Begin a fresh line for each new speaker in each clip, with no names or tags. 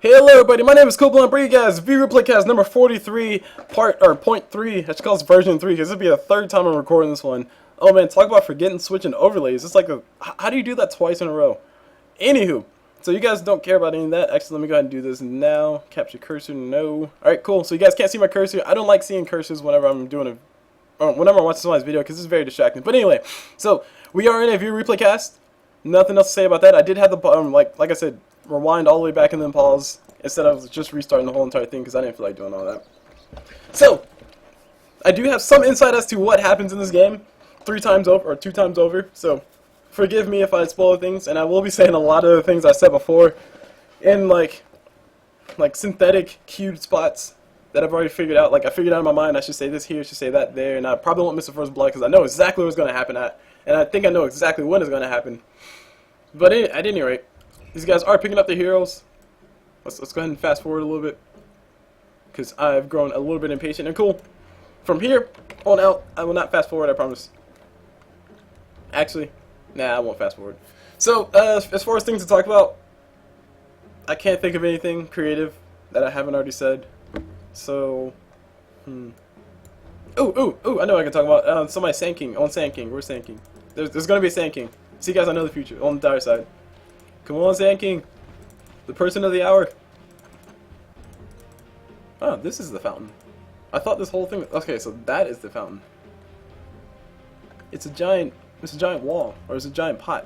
Hello everybody, my name is Cool and bring you guys V-Replaycast number 43, point 3, I should call this version 3, because this will be the third time I'm recording this one. Oh man, talk about forgetting switching overlays. It's like how do you do that twice in a row? Anywho, so you guys don't care about any of that. Actually, let me go ahead and do this now. Capture cursor, no. Alright, cool, so you guys can't see my cursor. I don't like seeing cursors whenever I'm doing whenever I watch somebody's video, because it's very distracting. But anyway, so we are in a V-Replaycast. Nothing else to say about that. I did have the, like I said, rewind all the way back and then pause instead of just restarting the whole entire thing because I didn't feel like doing all that. So, I do have some insight as to what happens in this game 3 times over, or 2 times over, so forgive me if I spoil things, and I will be saying a lot of the things I said before in like synthetic cued spots that I've already figured out. Like I figured out in my mind I should say this here, I should say that there, and I probably won't miss the first blood because I know exactly what's going to happen at, and I think I know exactly when it's going to happen. But at any rate, these guys are picking up the heroes. Let's go ahead and fast forward a little bit, because I've grown a little bit impatient. And cool, from here on out, I will not fast forward, I promise. Actually, nah, I won't fast forward. So, as far as things to talk about, I can't think of anything creative that I haven't already said. So, Ooh, I know what I can talk about. Somebody Sand King, on Sand King. Where's Sand King? There's gonna be a Sand King. See guys, I know the future, on the dire side. Come on, Sand King. The person of the hour. Oh, this is the fountain. I thought this whole thing... Okay, so that is the fountain. It's a giant wall. Or it's a giant pot.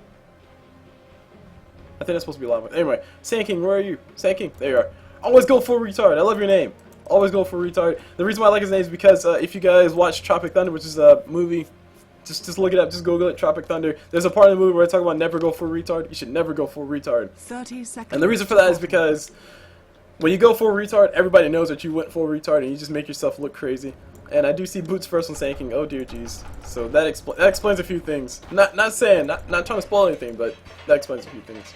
I think that's supposed to be lava. Anyway, Sand King, where are you? Sand King, there you are. Always go for retard. I love your name. Always go for retard. The reason why I like his name is because if you guys watch Tropic Thunder, which is a movie... Just look it up. Just Google it. Tropic Thunder. There's a part of the movie where I talk about never go for a retard. You should never go for a retard.
30 seconds.
And the reason for that is because when you go for a retard, everybody knows that you went for a retard, and you just make yourself look crazy. And I do see Boots first on Sand King. Oh dear, jeez. So that explains a few things. Not trying to spoil anything, but that explains a few things.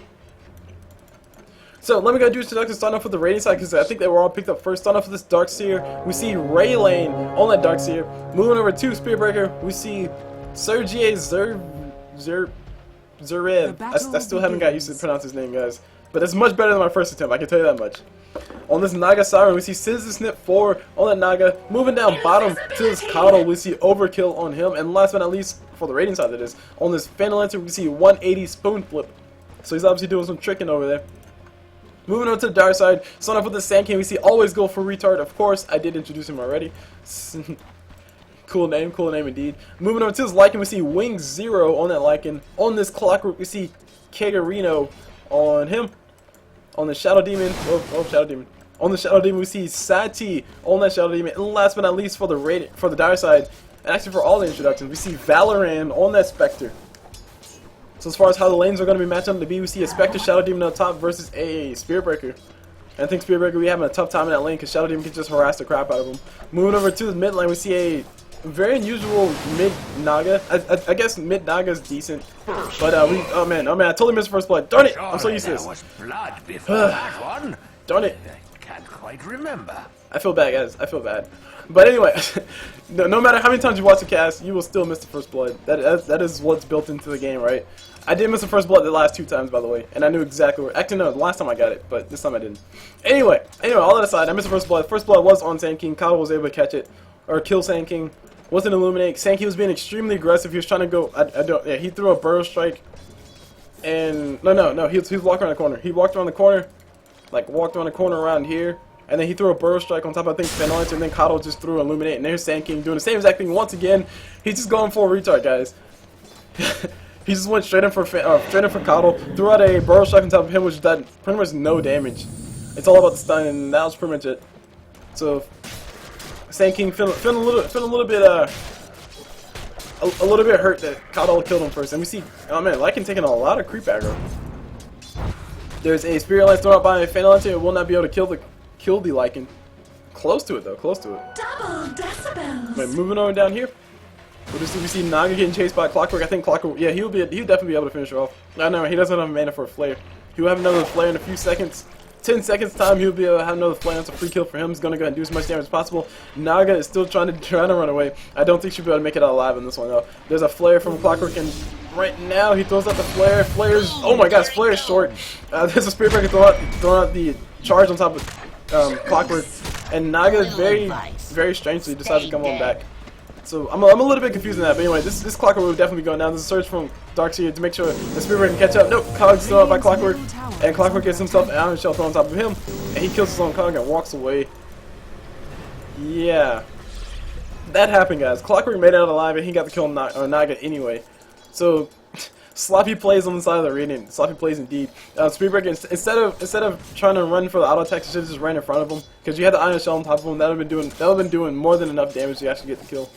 So let me go do introduction. Start off with the rating side because I think they were all picked up first. Start off with this Dark Seer. We see Ray Lane on that Dark Seer. Moving over to Spearbreaker, we see Sergei Zverev. I still haven't got used to pronounce his name, guys. But it's much better than my first attempt, I can tell you that much. On this Naga Siren, we see Citizen Snip 4 on that Naga. Moving down bottom to this Coddle, we see Overkill on him. And last but not least, for the rating side that is, on this Phantom Lantern, we see 180 Spoon Flip. So he's obviously doing some tricking over there. Moving on to the dark side, starting off with the Sand King, we see Always Go for Retard. Of course, I did introduce him already. Cool name indeed. Moving over to this Lycan, we see Wing Zero on that Lycan. On this Clockwerk, we see Kagarino on him. On the Shadow Demon, Shadow Demon. On the Shadow Demon, we see Sati on that Shadow Demon. And last but not least, for the dire side, and actually for all the introductions, we see Valoran on that Spectre. So as far as how the lanes are going to be matched up to be, we see a Spectre Shadow Demon on top versus a Spearbreaker. And I think Spearbreaker, we having a tough time in that lane because Shadow Demon can just harass the crap out of him. Moving over to the mid lane, we see a very unusual mid Naga. I guess mid Naga is decent, but oh man, I totally missed first blood. Darn it! I'm so used to this.
Blood before that one.
Darn it!
I can't quite remember.
I feel bad, guys. I feel bad. But anyway, no matter how many times you watch the cast, you will still miss the first blood. That is what's built into the game, right? I did miss the first blood the last 2 times, by the way, and I knew exactly where. Actually, no, the last time I got it, but this time I didn't. Anyway, all that aside, I missed the first blood. First blood was on Sand King. Kyle was able to catch it or kill Sand King. Wasn't illuminate. Sand King was being extremely aggressive. He was trying to go. Yeah, he threw a burrow strike, and no. He was walking around the corner. He walked around the corner, like walked around the corner around here. And then he threw a burrow strike on top of, I think, Phantom Lantern, and then Coddle just threw Illuminate, and there's Sand King doing the same exact thing once again. He's just going for a retard, guys. He just went straight in for Coddle, threw out a burrow strike on top of him, which did pretty much no damage. It's all about the stun, and that was pretty much it. So, Sand King feeling a little bit hurt that Coddle killed him first. And we see, oh man, Lycan taking a lot of creep aggro. There's a Spirit Lance thrown out by Phantom Lantern. It will not be able to kill the Lycan. Close to it though, close to it.
Double decibels.
Right, moving on down here. We see Naga getting chased by Clockwerk. I think Clockwerk, yeah, he'll definitely be able to finish her off. No, he doesn't have mana for a flare. He'll have another flare in a few seconds. 10 seconds time, he'll be able to have another flare. It's a free kill for him. He's gonna go ahead and do as much damage as possible. Naga is still trying to run away. I don't think she'll be able to make it out alive in this one though. There's a flare from Clockwerk, and right now he throws out the flare. Flare's, oh my gosh, flare is short. There's a Spearbreaker throwing out the charge on top of Clockwerk, and Naga very strangely decides to come on back. So I'm a little bit confused in that, but anyway, this Clockwerk will definitely be going down. This is a search from Dark Seer to make sure the Spirit can catch up. Nope, Cog's still up by Clockwerk, and Clockwerk gets himself an Iron Shell thrown on top of him, and he kills his own Cog and walks away. Yeah, that happened, guys. Clockwerk made it out alive, and he got to kill Naga anyway. So sloppy plays on the side of the Radiant. Sloppy plays indeed. Speedbreaker, instead of trying to run for the auto attack, you should have just ran in front of him, because you had the Iron Shell on top of him. That would have been doing more than enough damage to actually get the kill.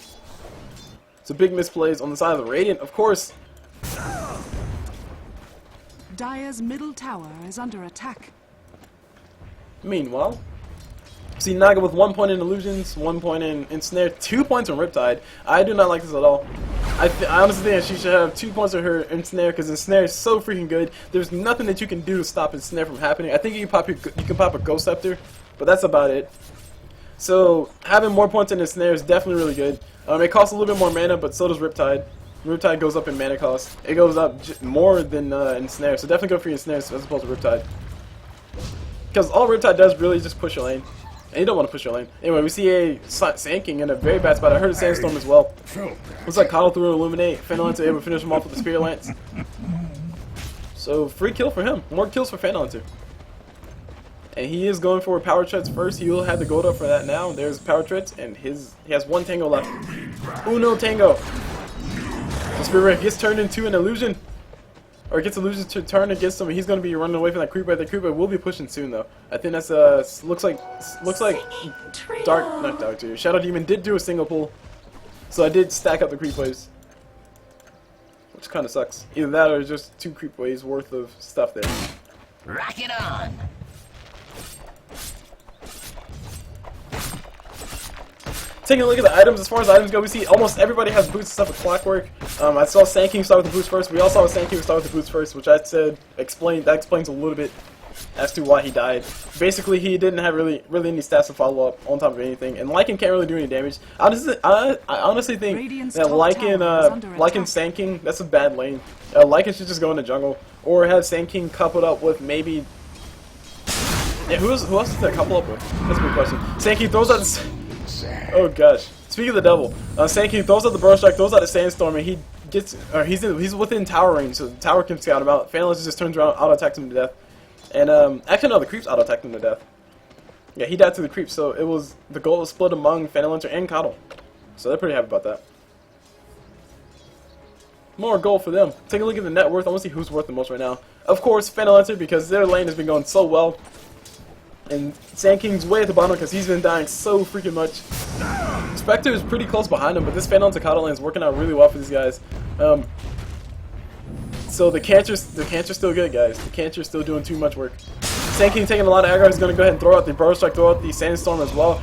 So big misplays on the side of the Radiant, of course.
Dire's middle tower is under attack.
Meanwhile, see Naga with 1 point in illusions, 1 point in snare, 2 points in Riptide. I do not like this at all. I honestly think she should have 2 points of her in snare, because the snare is so freaking good. There's nothing that you can do to stop his snare from happening. I think you can pop a Ghost Scepter, but that's about it. So having more points in his snare is definitely really good. It costs a little bit more mana, but so does Riptide. Riptide goes up in mana cost. It goes up more than in snare, so definitely go for your snares as opposed to Riptide. Because all Riptide does really is just push your lane. And you don't want to push your lane. Anyway, we see a Sand King in a very bad spot. I heard a Sandstorm as well. Looks like Coddle through an Illuminate. Fenlancer able to finish him off with the Spirit Lance. So free kill for him. More kills for Fenlancer. And he is going for Power Treads first. He will have the gold up for that now. There's Power Treads, and he has 1 Tango left. Uno Tango. The Spirit gets turned into an illusion. Or gets illusions to turn against him, and he's going to be running away from that creeper. The creeper will be pushing soon, though. I think that's looks like not Dark Seer. Shadow Demon did do a single pull, so I did stack up the creep waves, which kind of sucks. Either that or just 2 creep waves worth of stuff there.
Rock it on.
Taking a look at the items, as far as items go, we see almost everybody has boots and stuff with Clockwerk. I saw Sand King start with the boots first. We all saw Sand King start with the boots first, which I said that explains a little bit as to why he died. Basically, he didn't have really any stats to follow up on top of anything, and Lycan can't really do any damage. I honestly think that Lycan Sand King, that's a bad lane. Lycan should just go in the jungle, or have Sand King coupled up with maybe. Yeah, who else is that couple up with? That's a good question. Sand King throws out. Oh gosh! Speaking of the devil, Sand King throws out the Burrow Strike, throws out the Sandstorm, and he gets. He's within tower range, so the tower can scout him out. Phantom just turns around, auto attacks him to death, and actually no, the creeps auto attacked him to death. Yeah, he died to the creeps, so it was the goal was split among Phantom and Coddle, so they're pretty happy about that. More gold for them. Take a look at the net worth. I want to see who's worth the most right now. Of course, Phantom, because their lane has been going so well. And Sand King's way at the bottom because he's been dying so freaking much. Spectre is pretty close behind him, but this Phantom Takata lane is working out really well for these guys. So the cancer's still good, guys. The cancer's still doing too much work. Sand King taking a lot of aggro. He's going to go ahead and throw out the Burrow Strike, throw out the Sandstorm as well.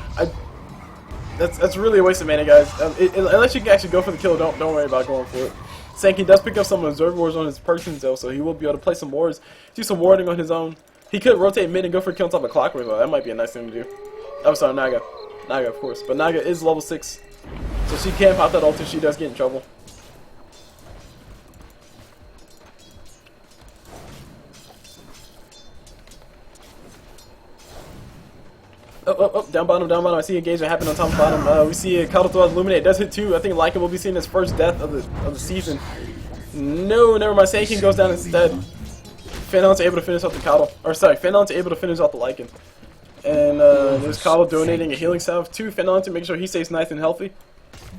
That's really a waste of mana, guys. Unless you can actually go for the kill, don't worry about going for it. Sand King does pick up some Observer Wards on his persons though, so he will be able to play some wards, do some warding on his own. He could rotate mid and go for a kill on top of Clockwerk, though. That might be a nice thing to do. I'm sorry, Naga. Naga, of course. But Naga is level 6. So she can pop that ult if she does get in trouble. Oh, down bottom. I see engagement happen on top of bottom. We see a Coddle throw out Illuminate. It does hit 2. I think Lycan will be seeing his first death of the season. No, never mind. Sand King goes down instead. Phantom's able to finish off the Coddle. Or sorry, Phantom's able to finish off the Lycan. And there's Coddle donating a healing salve to Phantom to make sure he stays nice and healthy.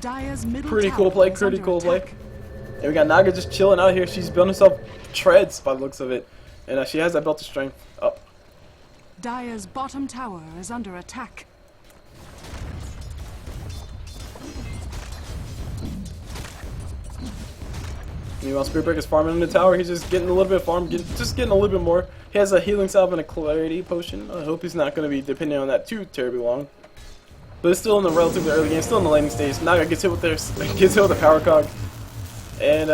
Pretty cool play, pretty cool play. And we got Naga just chilling out here. She's building herself treads by the looks of it. And she has that belt of strength. Oh.
Dire's bottom tower is under attack.
Meanwhile, Spiritbreaker is farming in the tower. He's just getting a little bit of farm, just getting a little bit more. He has a healing salve and a clarity potion. I hope he's not going to be depending on that too terribly long. But it's still in the relatively early game, still in the laning stage. Naga gets hit with the power cog, and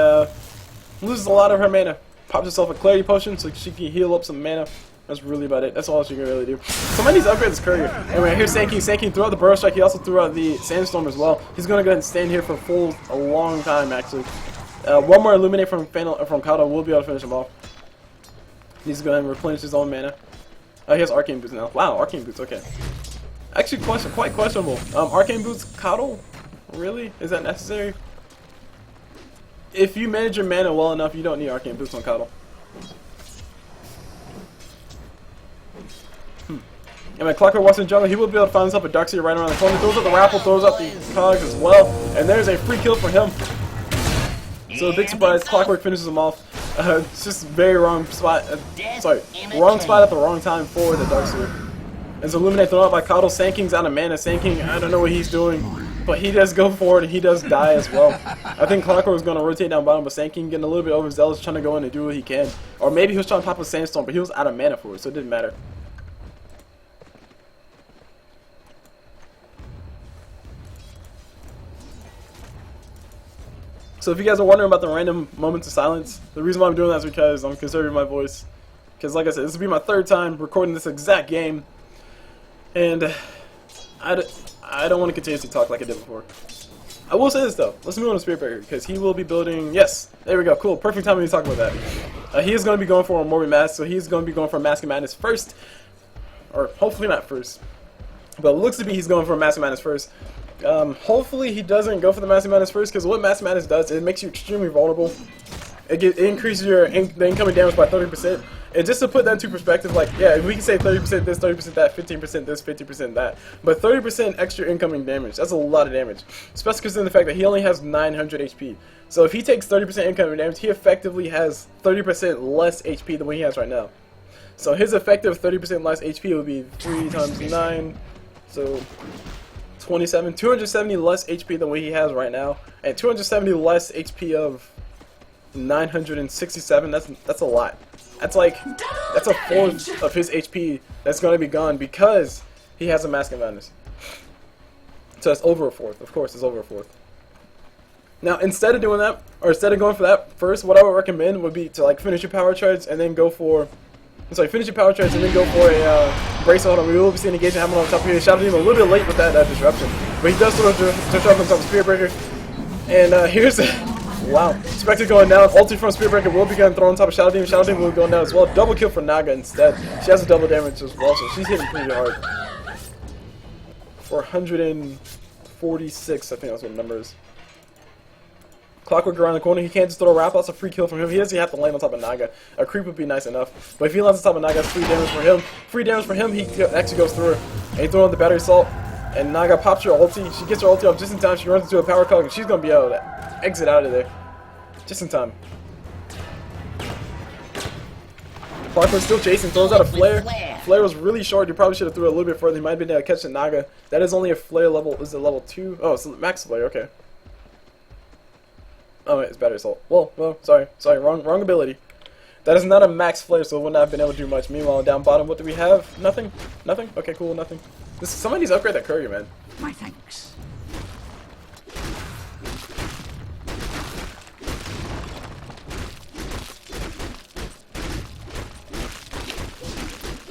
loses a lot of her mana. Pops herself a clarity potion so she can heal up some mana. That's really about it. That's all she can really do. Somebody needs to upgrade this courier. Anyway, here's Sand King. Sand King threw out the Burrow Strike. He also threw out the Sandstorm as well. He's going to go ahead and stand here for a long time, actually. One more Illuminate from Coddle will be able to finish him off. He's going to go ahead and replenish his own mana. He has arcane boots now. Wow, arcane boots. Okay. Actually, quite questionable. Arcane boots, coddle. Really? Is that necessary? If you manage your mana well enough, you don't need arcane boots on coddle. And when Clockwerk walks in jungle, he will be able to find himself a Darkseer right around the corner. Throws out the Raffle, throws out the cogs as well, and there's a free kill for him. So a big surprise, Clockwerk finishes him off. It's just very wrong spot. Wrong spot at the wrong time for the Darkseer. As Illuminate thrown out by Coddle, Sanking's out of mana. Sanking, I don't know what he's doing, but he does go for it and he does die as well. I think Clockwerk was going to rotate down bottom, but Sanking getting a little bit overzealous, trying to go in and do what he can. Or maybe he was trying to pop a Sandstorm, but he was out of mana for it, so it didn't matter. So if you guys are wondering about the random moments of silence, the reason why I'm doing that is because I'm conserving my voice. Because like I said, this will be my third time recording this exact game. And I don't want to continuously talk like I did before. I will say this though, let's move on to Spirit Breaker, because he will be building, yes, there we go, cool, perfect timing to talk about that. He is going to be going for a Morbid Mask, so he's going to be going for a Mask of Madness first. Or hopefully not first. But it looks to be he's going for a Mask of Madness first. Hopefully he doesn't go for the Mask of Madness first, because what Mask of Madness does, it makes you extremely vulnerable. It increases your the incoming damage by 30%. And just to put that into perspective, like, yeah, we can say 30% this, 30% that, 15% this, 50% that. But 30% extra incoming damage, that's a lot of damage. Especially because of the fact that he only has 900 HP. So if he takes 30% incoming damage, he effectively has 30% less HP than what he has right now. So his effective 30% less HP would be 3 times 9, so 27, 270 less HP than what he has right now, and 270 less HP of 967. That's a lot. That's a fourth of his HP that's going to be gone because he has a Mask of Madness. So it's over a fourth. Of course, it's over a fourth. Now, instead of doing that, or instead of going for that first, what I would recommend would be to like finish your power charge and then go for. Finish your power charge and then go for a bracelet. We will be seeing engagement happen on top of here. Shadow Demon a little bit late with that disruption, but he does throw a disruption on top of Spirit Breaker. And here's wow, Spectre going down. Ulti from Spirit Breaker will be getting thrown on top of Shadow Demon. Shadow Demon will go down as well. Double kill for Naga instead. She has a double damage as well, so she's hitting pretty hard. For 146, I think that's what the number is. Clockwerk around the corner. He can't just throw a wrap. That's a free kill from him. He doesn't have to land on top of Naga. A creep would be nice enough. But if he lands on top of Naga, that's free damage for him. Free damage for him. He actually goes through her. And he throws on the battery assault. And Naga pops her ulti. She gets her ulti off just in time. She runs into a power cog, and she's going to be able to exit out of there. Just in time. Clockwerk still chasing. Throws out a flare. Flare was really short. You probably should have threw it a little bit further. He might have been able to catch the Naga. That is only a flare level. Is it level 2? Oh, it's max flare. Okay. Oh wait, it's battery assault. Well, sorry, wrong ability. That is not a max flare, so it would not have been able to do much. Meanwhile, down bottom, what do we have? Nothing? Nothing? Okay, cool, nothing. Somebody needs to upgrade that courier, man.
My thanks.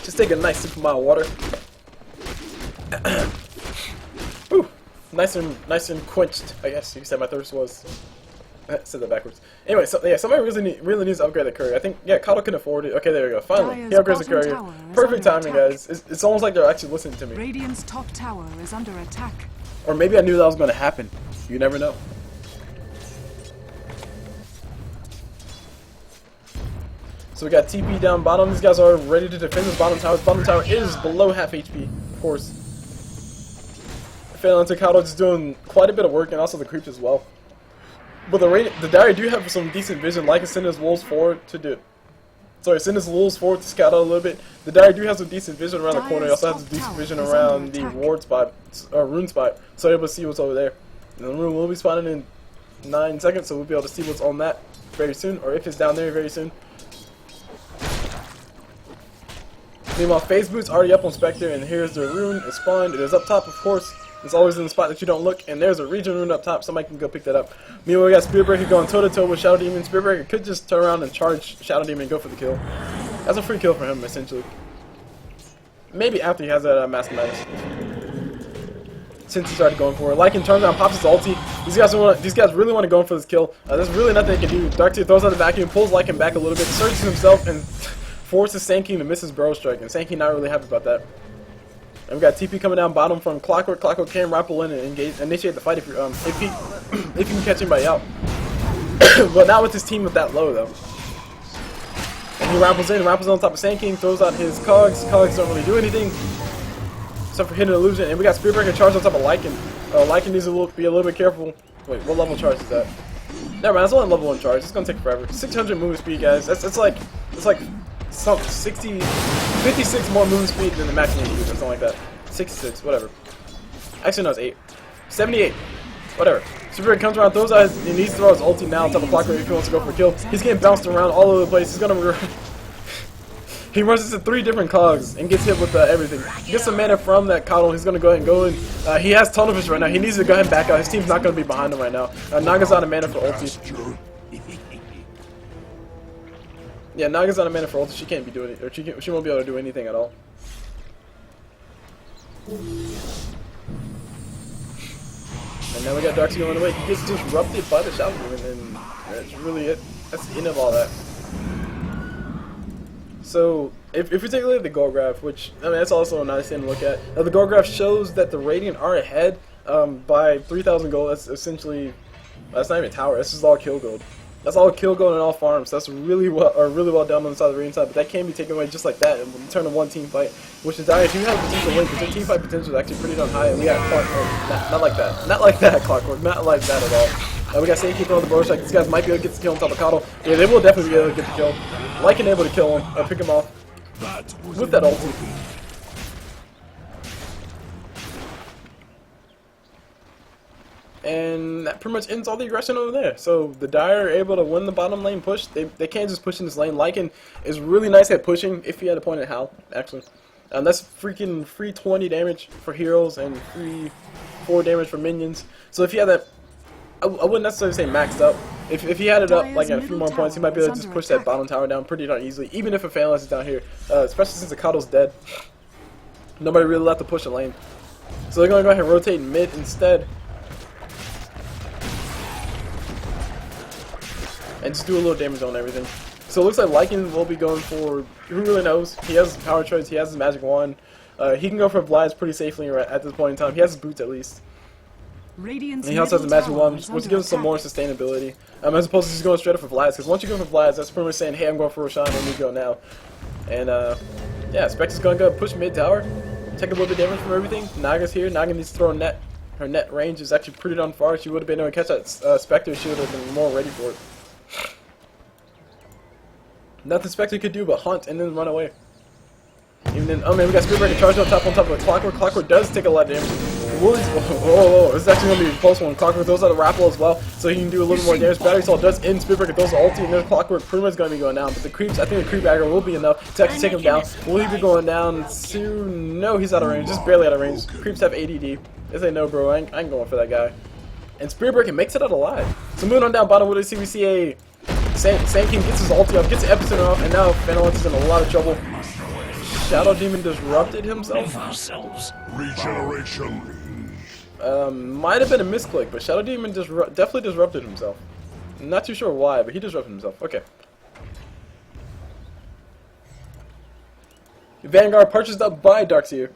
Just take a nice sip of my water. Ooh, nice and quenched, I guess you could say my thirst was. I said that backwards. Anyway, so yeah, somebody really needs to upgrade the courier. I think, yeah, Coddle can afford it. Okay, there we go. Finally, he upgrades the courier. Perfect timing, guys. It's almost like they're actually listening to me.
Radiant's top tower is under attack.
Or maybe I knew that was going to happen. You never know. So we got TP down bottom. These guys are ready to defend this bottom tower. This bottom tower is below half HP, of course. Phalanx and Coddle just doing quite a bit of work, and also the creeps as well. But the Dire do have some decent vision, like send his wolves forward to do. Sorry, send his wolves forward to scout out a little bit. The Dire do have some decent vision around the corner. He also has some decent vision around the ward spot, or rune spot, so able to see what's over there. And the rune will be spawning in 9 seconds, so we'll be able to see what's on that very soon, or if it's down there very soon. Meanwhile, Phase Boot's already up on Spectre, and here's the rune. It's spawned. It is up top, of course. It's always in the spot that you don't look, and there's a region rune up top. Somebody can go pick that up. Meanwhile, we got Spirit Breaker going toe-to-toe with Shadow Demon. Spirit Breaker could just turn around and charge Shadow Demon and go for the kill. That's a free kill for him, essentially. Maybe after he has that Mask of Madness. Since he started going for it. Lycan turns around, pops his ulti. These guys really want to go in for this kill. There's really nothing they can do. Darkseer throws out the vacuum, pulls Lycan back a little bit, surges himself, and forces Sand King to miss his Burrow Strike, and Sand King not really happy about that. And we got TP coming down bottom from Clockwerk. Clockwerk can rappel in and initiate the fight if he can catch anybody out. But not with his team with that low though. And he rappels on top of Sand King, throws out his cogs. Cogs don't really do anything except for hitting illusion. And we got Spear Breaker charged on top of Lycan. Lycan needs to be a little bit careful. Wait, what level charge is that? Never mind, it's only level 1 charge. It's gonna take forever. 600 movement speed, guys. It's like some 56 more movement speed than the maximum speed or something like that. 66, whatever. Actually, no, it's 8. 78, whatever. Super comes around, throws out he needs to throw his ulti now on top of Clockwerk if he wants to go for a kill. He's getting bounced around all over the place. He's gonna he runs into 3 different cogs and gets hit with everything. He gets some mana from that coddle. He's gonna go ahead and go in. He has Tunnel Vision right now. He needs to go ahead and back out. His team's not gonna be behind him right now. Naga's out of mana for ulti. Yeah, Naga's out of mana for ulti. She can't be doing it, or she won't be able to do anything at all. And now we got Darkseid on the way. He gets disrupted by the Shadow Demon, and that's really it. That's the end of all that. So, if we take a look at the goal graph, which, I mean, that's also a nice thing to look at. Now, the goal graph shows that the Radiant are ahead by 3,000 gold. That's essentially, that's not even tower. This is all kill gold. That's all kill gold and all farms. That's really well done on the side of the Radiant side, but that can be taken away just like that and turn to one team fight, which is dire. If you have a potential win, because their team fight potential is actually pretty darn high, and we got Clockwerk. Not like that. Not like that, Clockwerk. Not like that at all. We got Sand King on the Burrow Strike. These guys might be able to get the kill on top of Coddle. Yeah, they will definitely be able to get the kill. Lycan able to kill him, or pick him off with that ulti. And that pretty much ends all the aggression over there. So the Dire are able to win the bottom lane push. They can't just push in this lane. Lycan is really nice at pushing, if he had a point at how, actually. That's freaking free 20 damage for heroes and free 4 damage for minions. So if he had that, I wouldn't necessarily say maxed up. If he had it up like at a few more points, he might be able to just push that bottom tower down pretty darn easily, even if a Phalanx is down here, especially since the Coddle's dead. Nobody really left to push the lane. So they're going to go ahead and rotate mid instead. And just do a little damage on everything. So it looks like Lycan will be going for, who really knows? He has his power trades, he has his magic wand. He can go for Vlad's pretty safely at this point in time. He has his boots at least. And he also has the magic wand, which gives him some more sustainability. As opposed to just going straight up for Vlad's, because once you go for Vlad's, that's pretty much saying, hey, I'm going for Roshan, and you go now. And yeah, Spectre's going to go push mid tower, take a little bit of damage from everything. Naga's here. Naga needs to throw a net. Her net range is actually pretty darn far. She would have been able to catch that Spectre. She would have been more ready for it. Nothing Spectre could do but hunt and then run away. Even then, oh man, we got Spear Breaker charged on top of Clockwerk. Clockwerk does take a lot of damage. Whoa, this is actually going to be a close one. Clockwerk throws out a Rappel as well, so he can do a little more damage. Battery Assault does end. Spear Breaker throws the ulti, and then Clockwerk pretty much going to be going down. But the creeps, I think the creep aggro will be enough to actually take him down. Will he be going down soon? No, he's out of range. Just barely out of range. Creeps have ADD. They say, no, bro, I ain't going for that guy. And Spear Breaker makes it out alive. So moving on down bottom, what do we see a Sand King gets his ulti off, gets the epicenter off, and now Phalanx is in a lot of trouble. Shadow Demon disrupted himself.
Regeneration.
Might have been a misclick, but Shadow Demon definitely disrupted himself. Not too sure why, but he disrupted himself. Okay. Vanguard purchased up by Darkseer.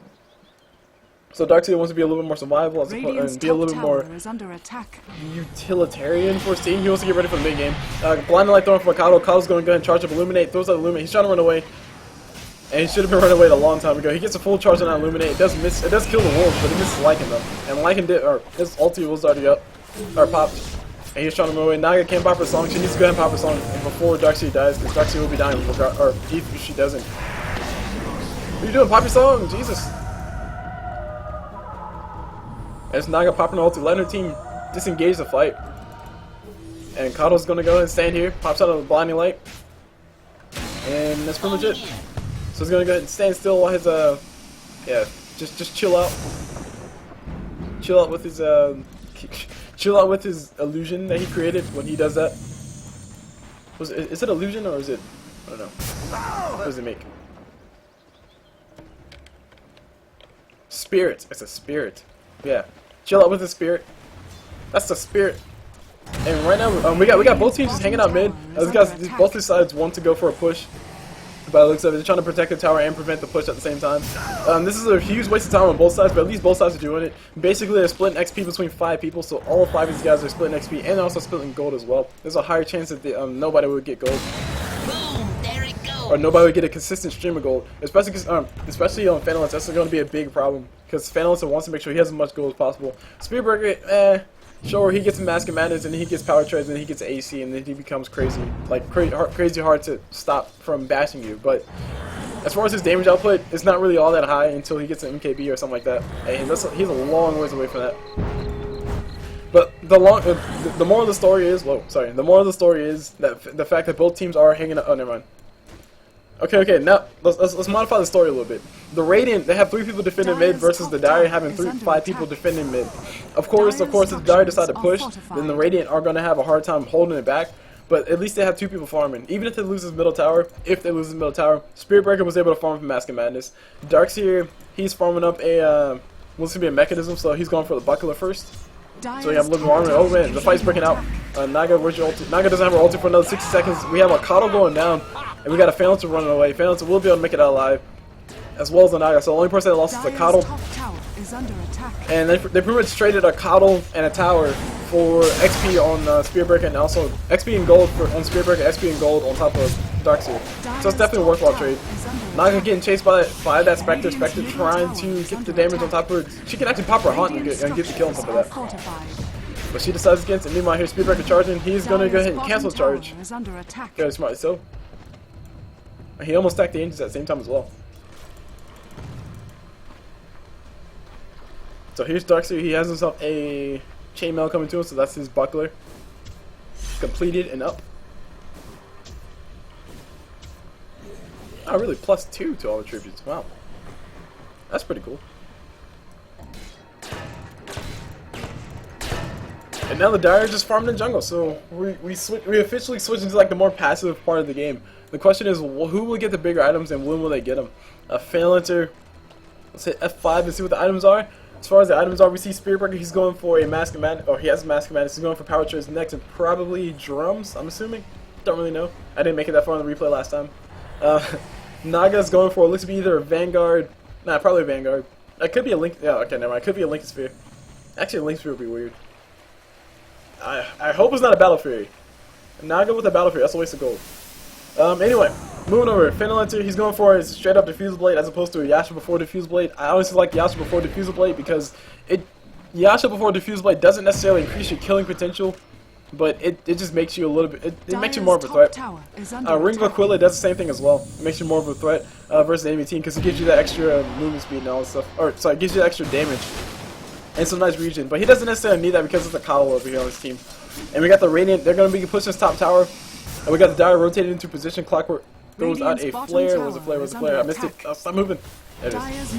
So Darkseer wants to be a little bit more survival and be a little bit more utilitarian for his team. He wants to get ready for the mid game. Blinding Light throwing for Coddle. Coddle's going to go ahead and charge up Illuminate. Throws out Illuminate. He's trying to run away. And he should have been running away a long time ago. He gets a full charge on that Illuminate. It does miss. It does kill the wolves, but it misses Lycan though. And Lycan did, or his ulti was already up, or popped. And he's trying to run away. Naga can't pop her song. She needs to go ahead and pop her song before Darkseer dies, because Darkseer will be dying, or if she doesn't. What are you doing? Pop your song, Jesus. As Naga popping ulti, letting her team disengage the fight. And Coddle's gonna go ahead and stand here, pops out of the blinding light. And that's pretty much it. So he's gonna go ahead and stand still while his yeah, just chill out. Chill out with his chill out with his illusion that he created when he does that. Is it illusion or is it, I don't know. What does it make? Spirit. It's a spirit. Yeah. Chill out with the spirit. That's the spirit. And right now, we got both teams just hanging out mid. These guys, both these sides want to go for a push. By the looks of it, they're trying to protect the tower and prevent the push at the same time. This is a huge waste of time on both sides, but at least both sides are doing it. Basically, they're splitting XP between 5 people, so all 5 of these guys are splitting XP and also splitting gold as well. There's a higher chance that nobody would get gold.
Boom, there it goes.
Or nobody would get a consistent stream of gold. Especially on Phantalus, that's going to be a big problem. Because Phantalus wants to make sure he has as much gold as possible. Spearbreaker, sure, he gets Mask of Madness, and then he gets Power Treads, and then he gets AC, and then he becomes crazy. Like, crazy hard to stop from bashing you. But as far as his damage output, it's not really all that high until he gets an MKB or something like that. And he's a long ways away from that. But the moral of the story is, the moral of the story is that the fact that both teams are hanging out. Oh, never mind. Okay, now let's modify the story a little bit. The Radiant, they have 3 people defending mid versus the Dire having 5 people defending mid. Of course, if the Dire decide to push, then the Radiant are going to have a hard time holding it back. But at least they have 2 people farming. Even if they lose his middle tower, Spearbreaker was able to farm from Mask of Madness. Darkseer, he's farming up a, what's going to be a mechanism, so he's going for the buckler first. So you have a little more armor. Oh man, the fight's breaking out. Naga, where's your ulti? Naga doesn't have her ulti for another 60 seconds. We have a Coddle going down, and we got a Phantalus running away. Phantalus will be able to make it out alive, as well as the Naga. So the only person that lost is the Coddle. And they pretty much traded a Coddle and a tower for XP on Spearbreaker, and also XP and gold on Spearbreaker, XP and gold on top of Darkseer. So it's definitely a worthwhile trade. Naga getting chased by that Spectre. Spectre trying to get the damage on top of her. She can actually pop her haunt and get the kill on top of that. But she decides against it. Meanwhile, here's Spearbreaker charging. He's going to go ahead and cancel the charge. Very smart. So he almost stacked the engines at the same time as well. So here's Darkseer. He has himself a chainmail coming to him, so that's his buckler. Completed and up. Oh, really? +2 to all attributes. Wow. That's pretty cool. And now the Dire just farming in jungle, so we officially switch into like the more passive part of the game. The question is, who will get the bigger items and when will they get them? A Phalancer. Let's hit F5 and see what the items are. As far as the items are, we see Spearbreaker, he's going for a Mask of Madness, or he has a Mask of Madness, he's going for Power Treads next, and probably Drums, I'm assuming? Don't really know. I didn't make it that far on the replay last time. Naga's going for, it looks to be either a Vanguard, probably a Vanguard. It could be a Link, yeah, okay, never mind, it could be a Link Sphere. Actually, a Link Sphere would be weird. I hope it's not a Battle Fury. Naga with a Battle Fury, that's a waste of gold. Anyway, moving over, Phantalus, he's going for his straight up Diffusal Blade as opposed to a Yasha before Diffusal Blade. I honestly like Yasha before Diffusal Blade because Yasha before Diffusal Blade doesn't necessarily increase your killing potential, but it just makes you a little bit, it makes you more of a threat. Ring of Aquila does the same thing as well. It makes you more of a threat versus the enemy team because it gives you that extra movement speed and all that stuff. Or, sorry, it gives you that extra damage and some nice regen. But he doesn't necessarily need that because it's a Coddle over here on his team. And we got the Radiant, they're going to be pushing this top tower. And we got the Dire rotated into position. Clockwerk throws out a flare. Where's the flare? I missed it. Oh, stop moving. There it is.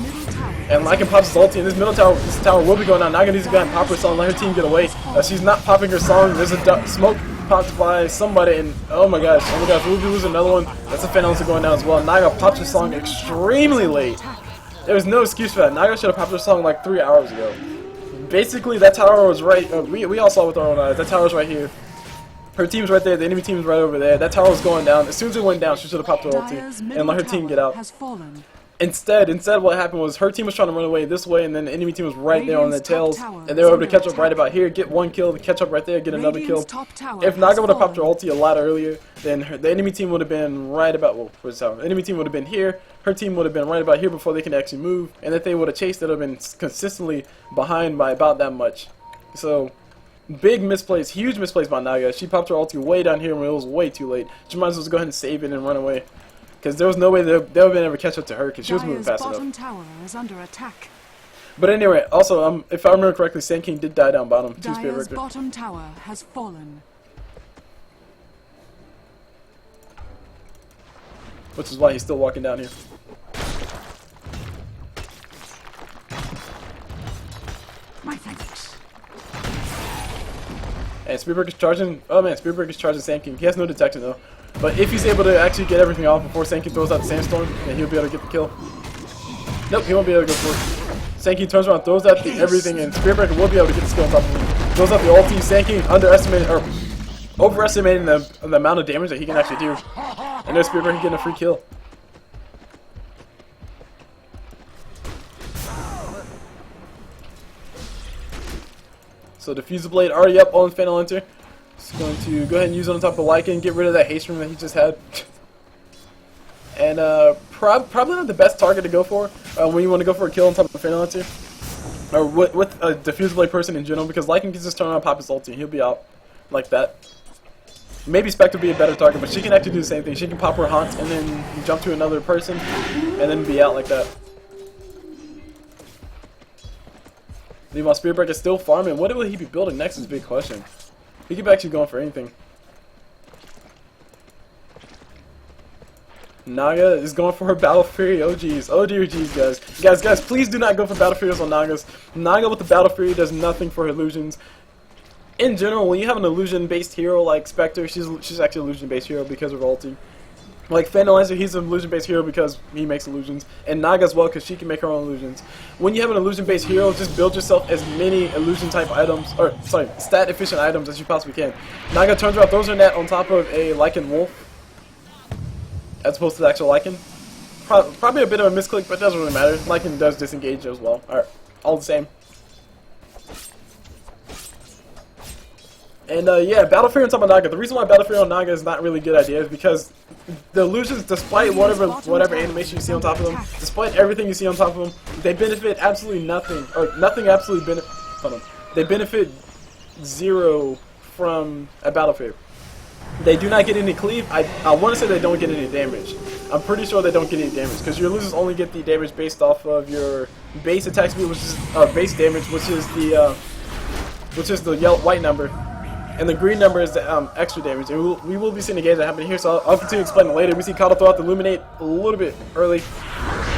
And Lycan pops his ulti, and this tower will be going down. Naga needs to go and pop her song, let her team get away. She's not popping her song. There's a smoke popped by somebody, and oh my gosh, we'll be losing another one. That's a Phantalus going down as well. Naga popped her song extremely late. There was no excuse for that. Naga should have popped her song like 3 hours ago. Basically, that tower was right. We all saw with our own eyes. That tower's right here. Her team's right there, the enemy team's right over there. That tower was going down. As soon as it went down, she should have popped her ulti and let her team get out. Instead what happened was her team was trying to run away this way, and then the enemy team was right there on their tails, and they were able to catch up right about here, get one kill, catch up right there, get another kill. If Naga would have popped her ulti a lot earlier, then the enemy team would have been right about, the enemy team would have been here, her team would have been right about here before they can actually move, and if they would have chased, it would have been consistently behind by about that much. So, big misplays, huge misplays by Naga. She popped her ulti way down here when it was way too late. She might as well just go ahead and save it and run away. Because there was no way they would have been able to catch up to her because she was moving fast enough.
Tower is under attack.
But anyway, also, if I remember correctly, Sand King did die down bottom.
Dire's bottom tower has fallen.
Which is why he's still walking down here.
My thanks.
And Spearbreaker's charging. Oh man, Spearbreaker's charging Sand King. He has no detection though. But if he's able to actually get everything off before Sand King throws out the Sandstorm, then he'll be able to get the kill. Nope, he won't be able to go for it. Sand King turns around, throws out everything, and Spearbreaker will be able to get the skill on top of him. Throws out the ulti. Sand King overestimating the amount of damage that he can actually do. And there's Spearbreaker getting a free kill. So Diffuser Blade already up on Phantom Lancer. Just going to go ahead and use it on top of Lycan, get rid of that haste ring that he just had. And probably not the best target to go for when you want to go for a kill on top of Phantom Lancer. Or with a Diffuser Blade person in general, because Lycan can just turn on pop his ulti and he'll be out like that. Maybe Spectre would be a better target, but she can actually do the same thing. She can pop her haunt and then jump to another person and then be out like that. Meanwhile, Spirit Breaker is still farming. What will he be building next is a big question. He could be actually going for anything. Naga is going for her Battle Fury. Oh jeez. Oh dear jeez, guys. Guys, please do not go for Battle Furies on Nagas. Naga with the Battle Fury does nothing for illusions. In general, when you have an illusion-based hero like Spectre, she's actually an illusion-based hero because of her ulti. Like Phantom Lancer, he's an illusion-based hero because he makes illusions, and Naga as well because she can make her own illusions. When you have an illusion-based hero, just build yourself as many illusion-type items, or sorry, stat-efficient items as you possibly can. Naga turns around, throws her net on top of a Lycan Wolf, as opposed to the actual Lycan. Probably a bit of a misclick, but it doesn't really matter. Lycan does disengage as well. Alright, all the same. And yeah, Battle Fury on top of Naga. The reason why Battle Fury on Naga is not really a good idea is because the illusions, despite whatever animation you see on top of them, despite everything you see on top of them, they benefit absolutely nothing, or nothing absolutely they benefit zero from a Battle Fury. They do not get any cleave. I want to say they don't get any damage. I'm pretty sure they don't get any damage because your illusions only get the damage based off of your base attack speed, which is base damage, which is the white number. And the green number is the extra damage. And we will be seeing a game that happened here, so I'll continue to explain it later. We see Kato throw out the Illuminate a little bit early.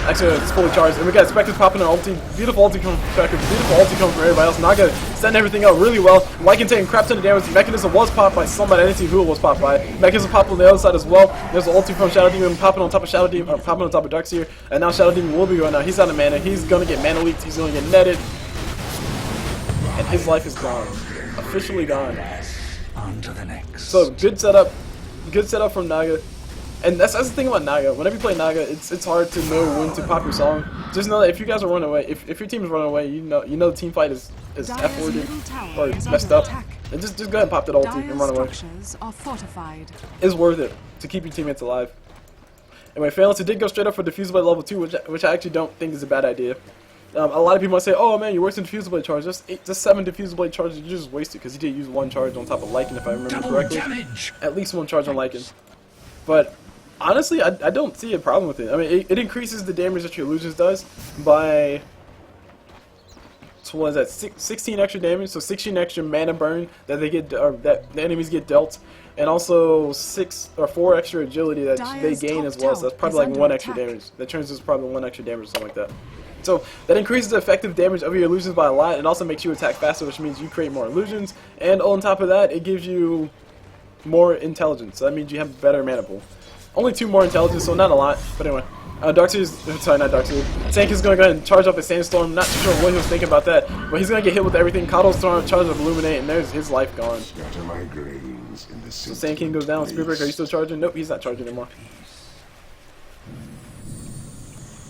Actually, it's fully charged. And we got Spectre popping an ulti. Beautiful ulti coming from Spectre. Beautiful ulti coming from everybody else. Naga setting everything up really well. Lycan taking crap ton of damage. Mechanism was popped by somebody. I didn't see who it was popped by. Mechanism popped on the other side as well. There's an ulti from Shadow Demon popping on top of Shadow Demon, popping on top of Darkseer. And now Shadow Demon will be going out. He's out of mana. He's going to get mana leaked. He's going to get netted. And his life is gone. Officially gone.
On to the next.
So good setup from Naga, and that's the thing about Naga. Whenever you play Naga, it's hard to know when to pop your song. Just know that if you guys are running away, if your team is running away, you know the team fight is F-worded or messed up, and just go ahead and pop that ulti and run away. It's worth it to keep your teammates alive. Anyway, Phantom Lancer did go straight up for Diffuser Blade level 2, which I actually don't think is a bad idea. A lot of people might say, "Oh man, you're wasting Diffuser Blade charge." Just 7 Diffuser Blade charges. You just wasted because he did use 1 charge on top of Lycan, if I remember correctly. At least 1 charge on Lycan. But honestly, I don't see a problem with it. I mean, it increases the damage that your illusions does by, so what is that? 16 extra damage. So 16 extra mana burn that they get, or that the enemies get dealt, and also 4 extra agility that they gain as well. So that's probably like 1 extra damage. That turns into probably 1 extra damage or something like that. So that increases the effective damage of your illusions by a lot. It also makes you attack faster, which means you create more illusions. And on top of that, it gives you more intelligence. So that means you have better mana pool. Only 2 more intelligence, so not a lot. But anyway, sorry, not Darkseer. Tank is going to go ahead and charge up a Sandstorm. Not too sure what he was thinking about that, but he's going to get hit with everything. Kato's throwing a charge of Illuminate, and there's his life gone. So Sand King goes down. Spirit Breaker, are you still charging? Nope, he's not charging anymore.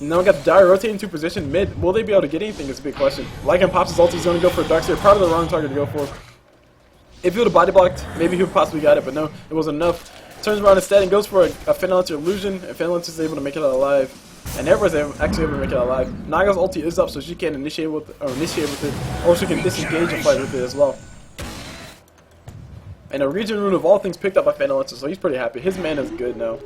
Now we got the Dire rotating to position mid. Will they be able to get anything is a big question. Lycan pops his ulti, he's going to go for a Darkseer. Probably the wrong target to go for. If he would have body blocked, maybe he would possibly got it, but no, it wasn't enough. Turns around instead and goes for a Phantom Lancer illusion, and Phantom Lancer is able to make it out alive. And everyone's actually able to make it out alive. Naga's ulti is up, so she can initiate with it, or she can disengage and fight with it as well. And a Region Rune of all things picked up by Phantom Lancer, so he's pretty happy. His mana is good now.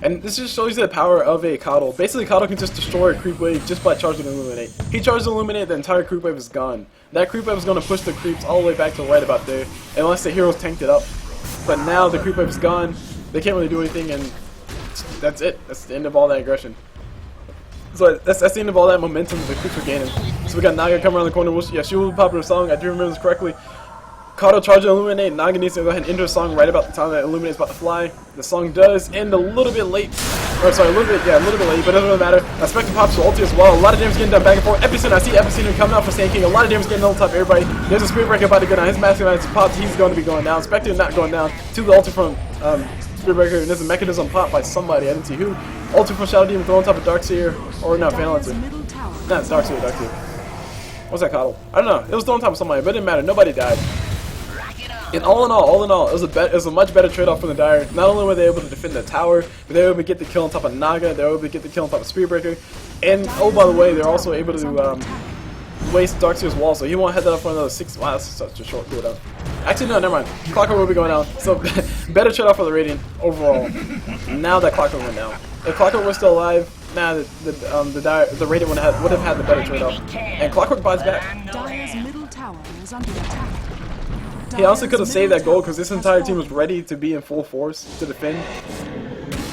And this just shows you the power of a Kato. Basically, Kato can just destroy a creep wave just by charging Illuminate. He charges Illuminate, the entire creep wave is gone. That creep wave is going to push the creeps all the way back to right about there, unless the heroes tanked it up. But now the creep wave is gone, they can't really do anything, and that's it. That's the end of all that aggression. So that's the end of all that momentum the creeps are gaining. So we got Naga coming around the corner. Yeah, she will pop her song. I do remember this correctly. Kato charging Illuminate. Naga needs to go ahead and enter a song right about the time that Illuminate's about to fly. The song does end a little bit late. Or sorry, a little bit late, but it doesn't really matter. Spectre pops the ulti as well. A lot of damage getting done back and forth. Epicenter, I see Epicenter coming out for Sand King. A lot of damage getting on top of everybody. There's a Spirit Breaker about to go down. His massive advantage pops. He's going to be going down. Spectre not going down. To the ulti from Spearbreaker, and there's a mechanism pop by somebody. I didn't see who. Ulti from Shadow Demon thrown on top of Darkseer. Or no,
Dire's
Phalanxer.
middle tower.
Nah, it's Darkseer. What's that coddle? I don't know. It was thrown on top of somebody, but it didn't matter. Nobody died. And all in all, it was a much better trade-off for the Dire. Not only were they able to defend the tower, but they were able to get the kill on top of Naga, they were able to get the kill on top of Spearbreaker, and oh by the way, they're also able to waste Darkseer's wall, so he won't head that up for another 6. Wow, that's such a short cooldown. Actually, no, never mind. Clockwerk will be going down, so better trade-off for the Radiant overall. Now that Clockwerk went down. If Clockwerk was still alive, the Radiant would have had the better trade-off. And Clockwerk buys back.
Dire's middle tower is under attack.
He honestly could have saved that gold because this entire team was ready to be in full force to defend.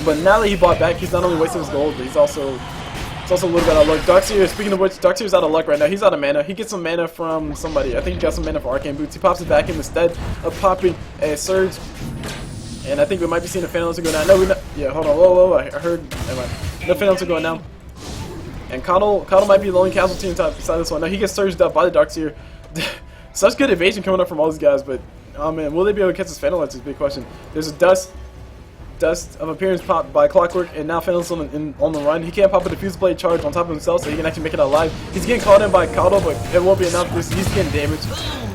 But now that he bought back, he's not only wasting his gold, but it's also a little bit out of luck. Darkseer, speaking of which, Darkseer's out of luck right now. He's out of mana. He gets some mana from somebody. I think he got some mana for Arcane Boots. He pops it back in instead of popping a Surge. And I think we might be seeing a Phantom go down. No, we're not. Yeah, hold on. Whoa. I heard. Never mind. No Phantom going down. And Coddle might be the only casualty inside this one. Now he gets surged up by the Darkseer. Such good evasion coming up from all these guys, but oh man, will they be able to catch this Phantom? That's a big question. There's a dust of appearance popped by Clockwerk, and now Phantom's on the run. He can't pop a Diffuse Blade charge on top of himself, so he can actually make it out alive. He's getting caught in by Coddle, but it won't be enough. He's getting damaged,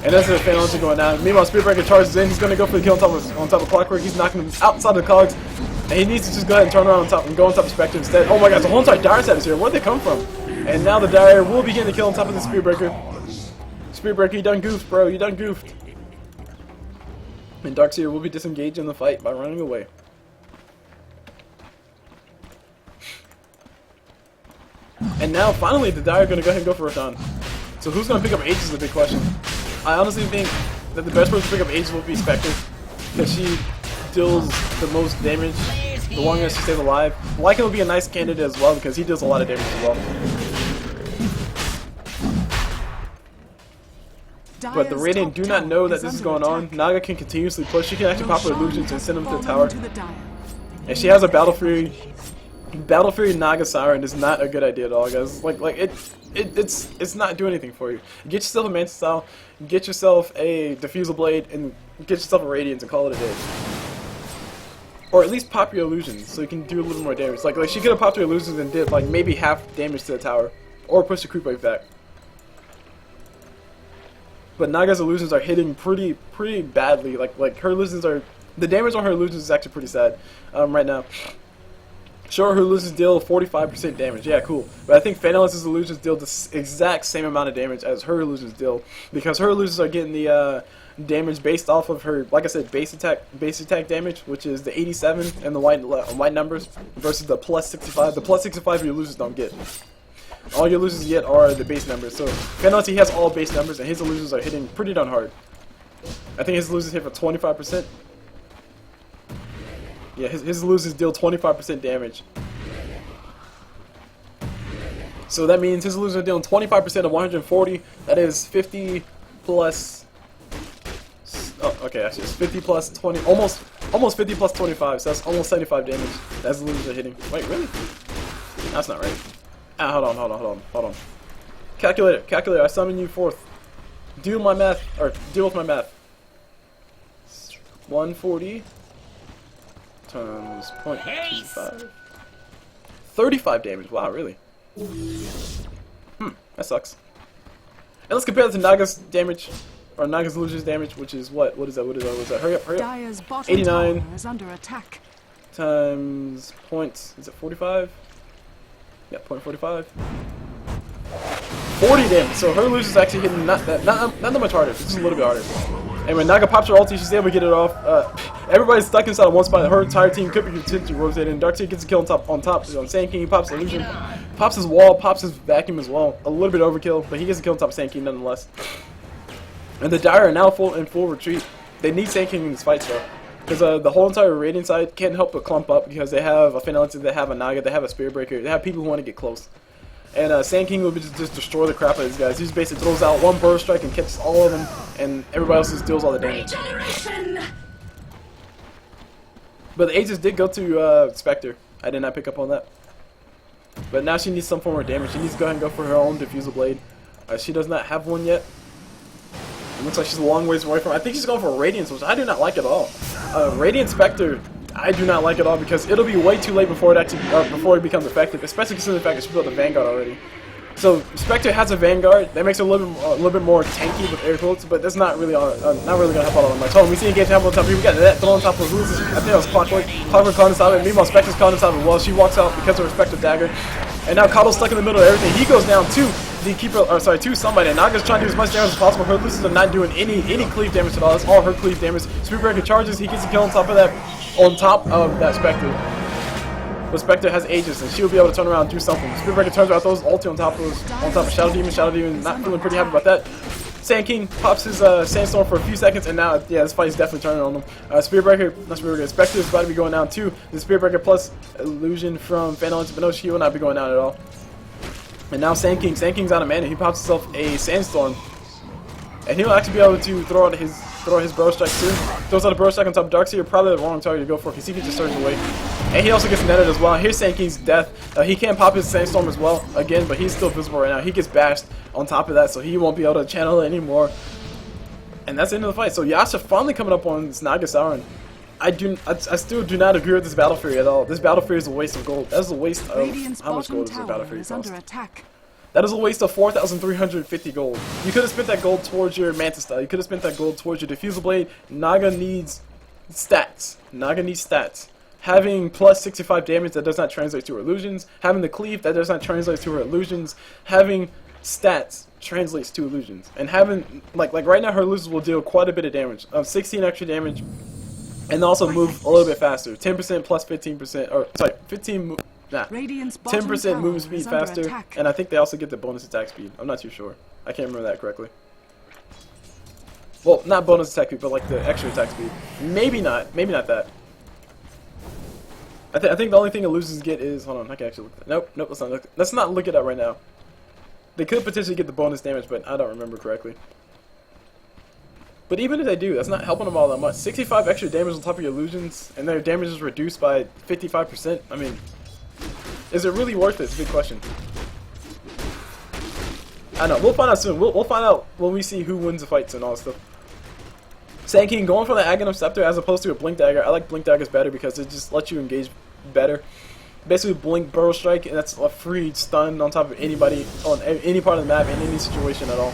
and that's the Phantom going down. Meanwhile, Spearbreaker charges in. He's going to go for the kill on top of Clockwerk. He's knocking him outside the cogs, and he needs to just go ahead and turn around on top and go on top of Spectre instead. Oh my gosh, the whole entire Dire set is here. Where'd they come from? And now the Dire will be getting the kill on top of the Spearbreaker. Spearbreaker, you done goofed, bro. You done goofed. And Darkseer will be disengaged in the fight by running away. And now, finally, the Dire are going to go ahead and go for Rashawn. So who's going to pick up Aegis is a big question. I honestly think that the best person to pick up Aegis will be Spectre, because she deals the most damage the longest she stays alive. Lycan will be a nice candidate as well, because he deals a lot of damage as well. But the Radiant do not know that this is going on. Naga can continuously push. She can actually pop her illusions and send them to the tower. And she has a Battle Fury. Battle Fury Naga Siren is not a good idea at all, guys. It's not doing anything for you. Get yourself a Manta Style, get yourself a Diffusal Blade, and get yourself a Radiance and call it a day. Or at least pop your illusions so you can do a little more damage. Like she could have popped her illusions and did like maybe half damage to the tower, or push the creep wave back. But Naga's illusions are hitting pretty badly. Like her illusions are, the damage on her illusions is actually pretty sad right now. Sure, her illusions deal 45% damage. Yeah, cool. But I think Phantom's illusions deal the exact same amount of damage as her illusions deal, because her illusions are getting the damage based off of her, like I said, base attack damage, which is the 87 and the white numbers, versus the plus 65. The plus 65 your illusions don't get. All your illusions get are the base numbers. So Phantom, he has all base numbers, and his illusions are hitting pretty darn hard. I think his illusions hit for 25%. Yeah, his illusions deal 25% damage. So that means his illusions are dealing 25% of 140. That is 50 plus. Oh, okay, actually, it's 50 plus 20, almost 50 plus 25. So that's almost 75 damage. That's the illusions are hitting. Wait, really? That's not right. Ah, hold on. Calculator, I summon you forth. Deal with my math. 140 times 0.25. 35 damage. Wow, really? That sucks. And let's compare that to Naga's damage, or Naga's illusions damage, which is what? What is that? Hurry up.
Dire's bottom
89
tower is under attack.
Times points. Is it 45? Yeah, 0.45. 40 damage. So her illusions actually hitting not that much harder. Just a little bit harder. And when Naga pops her ulti, she's able to get it off. Everybody's stuck inside of one spot. Her entire team could be potentially rotating. Darkseer gets a kill on top. Sand King pops illusion, pops his wall, pops his vacuum as well. A little bit overkill, but he gets a kill on top of Sand King nonetheless. And the Dire are now in full retreat. They need Sand King in this fight though, because the whole entire Radiant side can't help but clump up, because they have a Phantom, they have a Naga, they have a Spearbreaker, they have people who want to get close. And Sand King will just destroy the crap out of these guys. He just basically throws out one burst strike and catches all of them, and everybody else just deals all the damage. But the Aegis did go to Spectre. I did not pick up on that. But now she needs some form of damage. She needs to go ahead and go for her own Diffusal Blade. She does not have one yet. It looks like she's a long ways away from it. I think she's going for Radiance, which I do not like at all. Radiant Spectre I do not like it at all because it'll be way too late before it actually before it becomes effective, especially considering the fact that she built a Vanguard already. So Spectre has a Vanguard that makes it a little bit more tanky with air quotes, but that's not really not really gonna help out all that much. Oh, we see engage happen on top. We got that throw on top of who's this? I think that was Clockwerk. Clockwerk caught us out of it. Meanwhile, Spectre's caught us out of it. Well, she walks out because of her Spectre dagger, and now Coddle's stuck in the middle of everything. He goes down to the keeper, or sorry, to somebody. And Naga's trying to do as much damage as possible. Her losers are not doing any cleave damage at all. That's all her cleave damage. Speedbreaker charges. He gets a kill on top of that Spectre. But Spectre has Aegis, and she'll be able to turn around and do something. Speedbreaker turns around, throws ulti on top of Shadow Demon. Shadow Demon not feeling pretty happy about that. Sand King pops his Sandstorm for a few seconds, and now, yeah, this fight is definitely turning on him. Spectre is about to be going down too. The Speedbreaker plus Illusion from Phantom, but no, she will not be going down at all. And now Sand King's out of mana. He pops himself a Sandstorm, and he'll actually be able to throw out his Burrow Strike too. Throws out a Burrow Strike on top of Darkseer, probably the wrong target to go for because he can just surge away. And he also gets netted as well. Here's Sand King's death. He can't pop his Sandstorm as well again, but he's still visible right now. He gets bashed on top of that, so he won't be able to channel it anymore. And that's the end of the fight. So Yasha finally coming up on this Naga Siren. I still do not agree with this Battle Fury at all. This Battle Fury is a waste of gold. That's a waste of how much gold does this Battle Fury cost? That is a waste of 4,350 gold. You could have spent that gold towards your Mantis style. You could have spent that gold towards your Diffusal Blade. Naga needs stats. Naga needs stats. Having plus 65 damage that does not translate to her illusions. Having the cleave that does not translate to her illusions. Having stats translates to illusions. And having, like right now her illusions will deal quite a bit of damage. 16 extra damage. And also move a little bit faster. 10% plus 15%, or sorry, 10% movement speed faster, and I think they also get the bonus attack speed. I'm not too sure. I can't remember that correctly. Well, not bonus attack speed, but like the extra attack speed. Maybe not that. I think the only thing illusions get is, hold on, I can actually look at that. Nope, let's not look at that right now. They could potentially get the bonus damage, but I don't remember correctly. But even if they do, that's not helping them all that much. 65 extra damage on top of your illusions, and their damage is reduced by 55%. I mean, is it really worth it? It's a big question. I know, we'll find out soon. We'll find out when we see who wins the fights and all that stuff. Sand King going for the Aghanim Scepter as opposed to a Blink Dagger. I like Blink Daggers better because it just lets you engage better. Basically, Blink Burrow Strike, and that's a free stun on top of anybody on any part of the map in any situation at all.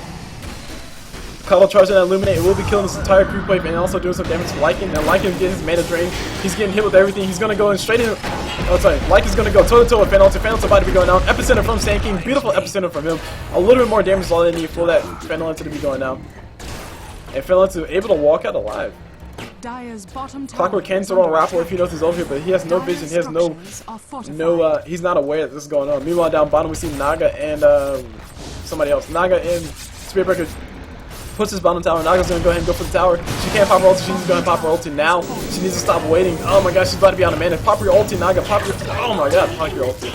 Cuddle charging that Illuminate, it will be killing this entire creep wave and also doing some damage to Lycan. And Lycan getting his mana drain. He's getting hit with everything. He's gonna go in straight in. Oh, sorry. Lycan's gonna go toe to toe with Phantom. Phantom's about to be going down. Epicenter from Sand King. Beautiful epicenter from him. A little bit more damage is all they need for that Phantom to be going down. And Phantom is able to walk out alive. Clockwerk can throw a raffle if he knows he's over here, but he has no vision. He has he's not aware that this is going on. Meanwhile, down bottom we see Naga and somebody else. Naga and Spearbreaker puts his bottom tower. Naga's gonna go ahead and go for the tower. She can't pop her ulti. She's gonna pop her ulti now. She needs to stop waiting. Oh my gosh, she's about to be on a mana. Pop your ulti, Naga. Pop your. Oh my god, pop your ulti.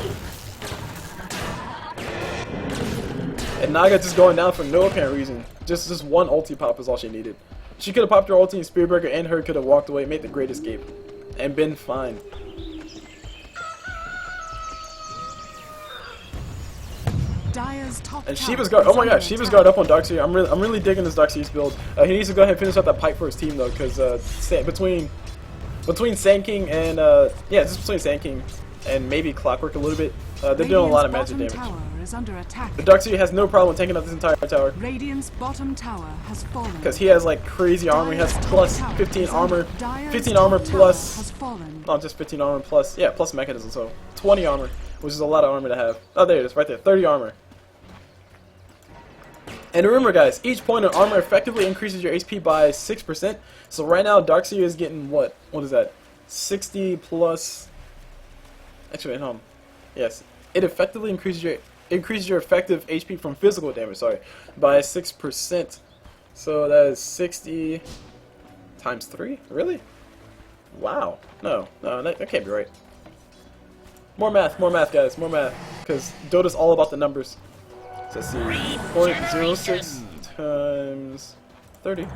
And Naga just going down for no apparent reason. Just one ulti pop is all she needed. She could have popped her ulti, and Spearbreaker and her could have walked away, made the great escape, and been fine. And Shiva's guard. Oh my gosh, Shiva's guard up on Darkseer. I'm really digging this Darkseer's build. He needs to go ahead and finish out that pipe for his team though, because between Sand King and just between Sand King and maybe Clockwerk a little bit, they're doing a lot of magic damage. But Darkseer has no problem taking out this entire tower.
Radiant's bottom tower has fallen.
Because he has like crazy armor. He has plus 15 armor. 15 armor plus. Not just 15 armor plus. Yeah, plus mechanism. So 20 armor, which is a lot of armor to have. Oh, there it is, right there. 30 armor. And remember guys, each point of armor effectively increases your HP by 6%. So right now Darkseer is getting what? What is that? 60 plus... Actually, no. Yes. It effectively increases your effective HP from physical damage, sorry, by 6%. So that is 60 times 3? Really? Wow. No, that can't be right. More math guys, more math. Because Dota's all about the numbers. So let's see, 0.06 times 30.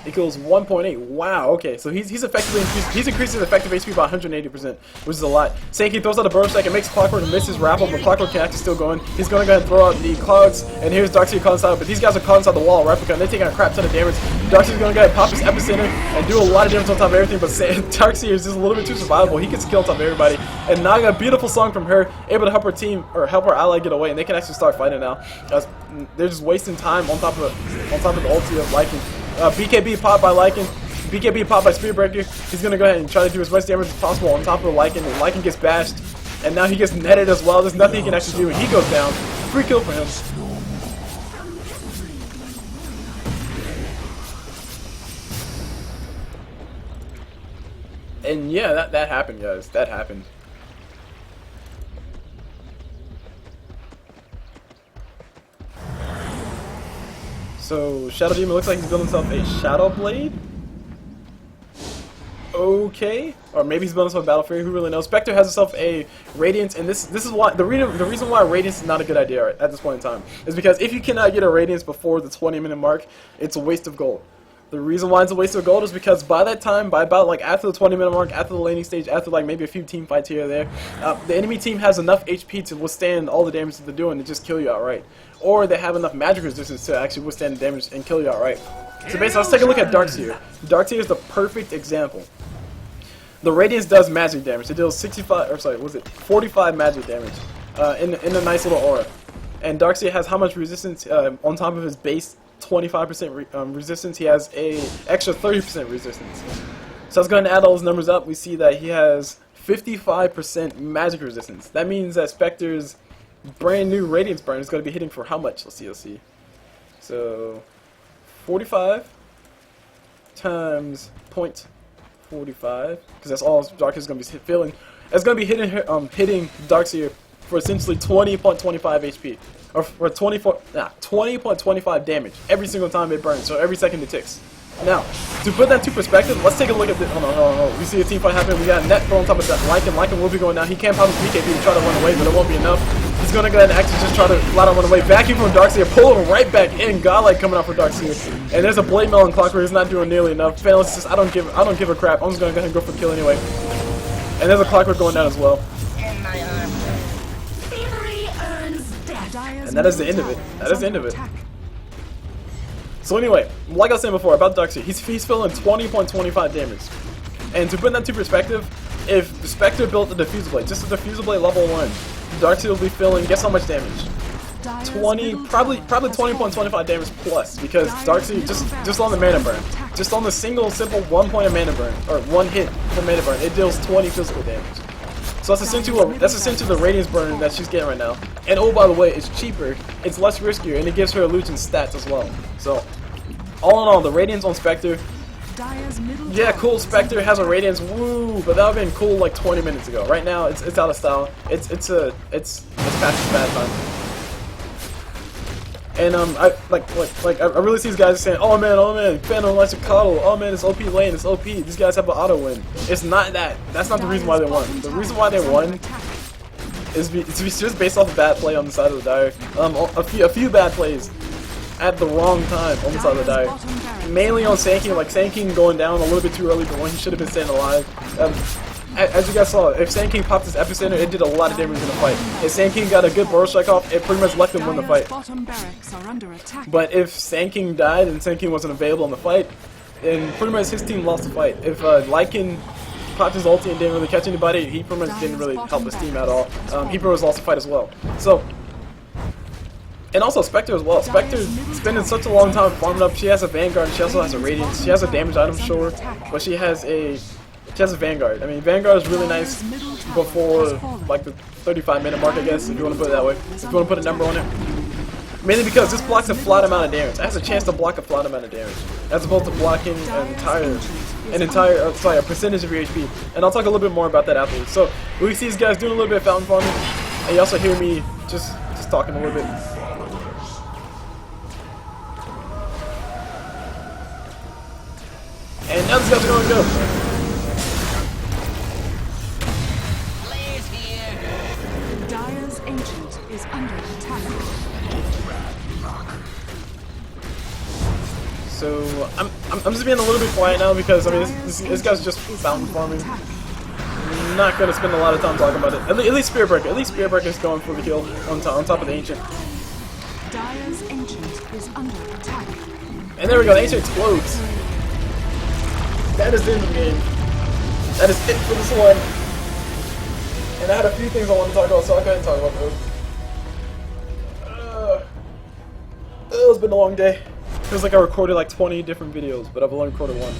equals 1.8. Wow, okay, so he's effectively increasing his effective HP by 180%, which is a lot. Sankey throws out a burst stack and makes Clockwerk miss his grapple, but Clockwerk can actually still go in. He's going to go ahead and throw out the clouds, and here's Darkseer caught inside, but these guys are caught inside the wall, Replica, and they're taking a crap ton of damage. Darkseer's going to go ahead and pop his epicenter and do a lot of damage on top of everything, but Darkseer is just a little bit too survivable. He gets killed on top of everybody, and Naga, a beautiful song from her, able to help her team, or help her ally get away, and they can actually start fighting now. They're just wasting time on top of the ulti of Lycan. BKB pop by Lycan. BKB pop by Spear Breaker. He's gonna go ahead and try to do as much damage as possible on top of the Lycan. And Lycan gets bashed, and now he gets netted as well. There's nothing he can actually do, and he goes down. Free kill for him. And yeah, that happened, guys. That happened. So, Shadow Demon looks like he's building himself a Shadow Blade. Okay, or maybe he's building himself a Battle Fury. Who really knows? Spectre has himself a Radiance, and this is why the reason why Radiance is not a good idea at this point in time is because if you cannot get a Radiance before the 20-minute mark, it's a waste of gold. The reason why it's a waste of gold is because by that time, by about like after the 20-minute mark, after the laning stage, after like maybe a few team fights here or there, the enemy team has enough HP to withstand all the damage that they're doing to just kill you outright. Or they have enough magic resistance to actually withstand the damage and kill you outright. So basically, let's take a look at Darkseer. Darkseer is the perfect example. The Radiance does magic damage. It deals 45 magic damage in a nice little aura. And Darkseer has how much resistance on top of his base 25% resistance? He has a extra 30% resistance. So let's go ahead and add all those numbers up. We see that he has 55% magic resistance. That means that Spectre's brand new Radiance burn is going to be hitting for how much? Let's see. So 45 times 0.45, because that's all Darkseer is going to be feeling. It's going to be hitting Darkseer for essentially 20.25 HP, or for 20.25 damage every single time it burns. So every second it ticks. Now, to put that into perspective, let's take a look at this. Hold on. We see a team fight happen. We got Net on top of that. Lycan will be going down. He can't pop his BKB to try to run away, but it won't be enough. He's going to go ahead and actually just try to flat out run away. Backing from Darkseer, pull him right back in. Godlike coming out for Darkseer. And there's a Blade Mail and Clockwerk. He's not doing nearly enough. Phantom's just, I don't give a crap. I'm just going to go ahead and go for kill anyway. And there's a Clockwerk going down as well. And that is the end of it. That is the end of it. So anyway, like I was saying before about Darkseer, he's feeling 20.25 damage. And to put that into perspective, if the Spectre built a Diffusal Blade, just a Diffusal Blade level 1, Darkseer will be feeling, guess how much damage? 20, probably 20.25 damage plus, because Darkseer, just on the mana burn, just on the simple 1 point of mana burn, or 1 hit for mana burn, it deals 20 physical damage. So that's essentially the Radiance burn that she's getting right now. And oh, by the way, it's cheaper, it's less riskier, and it gives her illusion stats as well. So, all in all, the Radiance on Spectre, yeah, cool, Spectre has a Radiance, woo, but that would have been cool like 20 minutes ago. Right now, it's out of style. It's past its bad time. And I really see these guys saying, oh man, Phantom likes to cuddle, oh man, it's OP lane, it's OP, these guys have an auto win. It's not that. That's not the reason why they won. The reason why they won is just based off of bad play on the side of the Dire. A few bad plays at the wrong time on the side of the Dire. Mainly on Sanking, like Sanking going down a little bit too early, but when he should have been staying alive. As you guys saw, if Sand King popped his epicenter, it did a lot of damage in the fight. If Sand King got a good burrow strike off, it pretty much let them win the fight. But if Sand King died and Sand King wasn't available in the fight, then pretty much his team lost the fight. If Lycan popped his ulti and didn't really catch anybody, he pretty much didn't really help his team at all. He pretty much lost the fight as well. So, and also Spectre as well. Spectre's spending such a long time farming up. She has a Vanguard, she also has a Radiance. She has a damage item, sure, but she has a Vanguard. I mean, Vanguard is really nice before like the 35-minute mark, I guess, if you want to put it that way. If you want to put a number on it. Mainly because this blocks a flat amount of damage. It has a chance to block a flat amount of damage, as opposed to blocking a percentage of your HP. And I'll talk a little bit more about that afterwards. So we see these guys doing a little bit of fountain farming, and you also hear me just talking a little bit. And now these guys are going to go.
Dire's Ancient is under attack.
So I'm just being a little bit quiet now because I mean this guy's just fountain farming. I'm not gonna spend a lot of time talking about it. At least Spirit Breaker. At least Spirit Breaker is going for the kill on top of the Ancient.
Dire's Ancient is under attack.
And there we go. The Ancient explodes. That is the end of the game. That is it for this one. And I had a few things I wanted to talk about, so I'll go ahead and talk about those. It's been a long day. Feels like I recorded like 20 different videos, but I've only recorded one.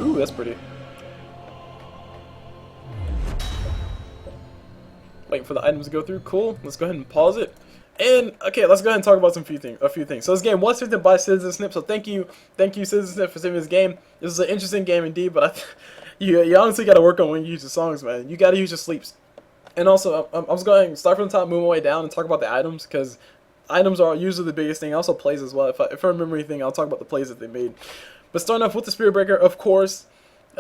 Ooh, that's pretty. Waiting for the items to go through. Cool. Let's go ahead and pause it. And okay, let's go ahead and talk about a few things. So this game was suggested by Citizen Snip. So thank you, Citizen Snip, for sending this game. This is an interesting game indeed, but you honestly got to work on when you use the songs, man. You got to use your sleeps. And also, I was going to start from the top, move my way down, and talk about the items because items are usually the biggest thing. Also plays as well. If I remember anything, I'll talk about the plays that they made. But starting off with the Spirit Breaker, of course.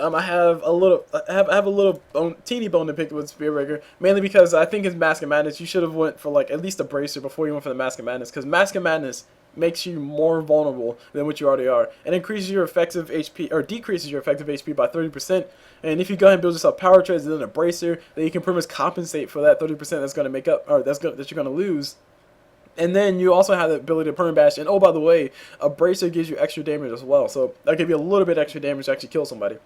I have a little teeny bone to pick with Spirit Breaker, mainly because I think in Mask of Madness you should have went for like at least a bracer before you went for the Mask of Madness, because Mask of Madness makes you more vulnerable than what you already are, and increases your effective HP or decreases your effective HP by 30%. And if you go ahead and build yourself power treads and then a bracer, then you can pretty much compensate for that 30% that's going to make up or that you're going to lose. And then you also have the ability to perma bash, and oh by the way, a bracer gives you extra damage as well, so that'll give you a little bit extra damage to actually kill somebody.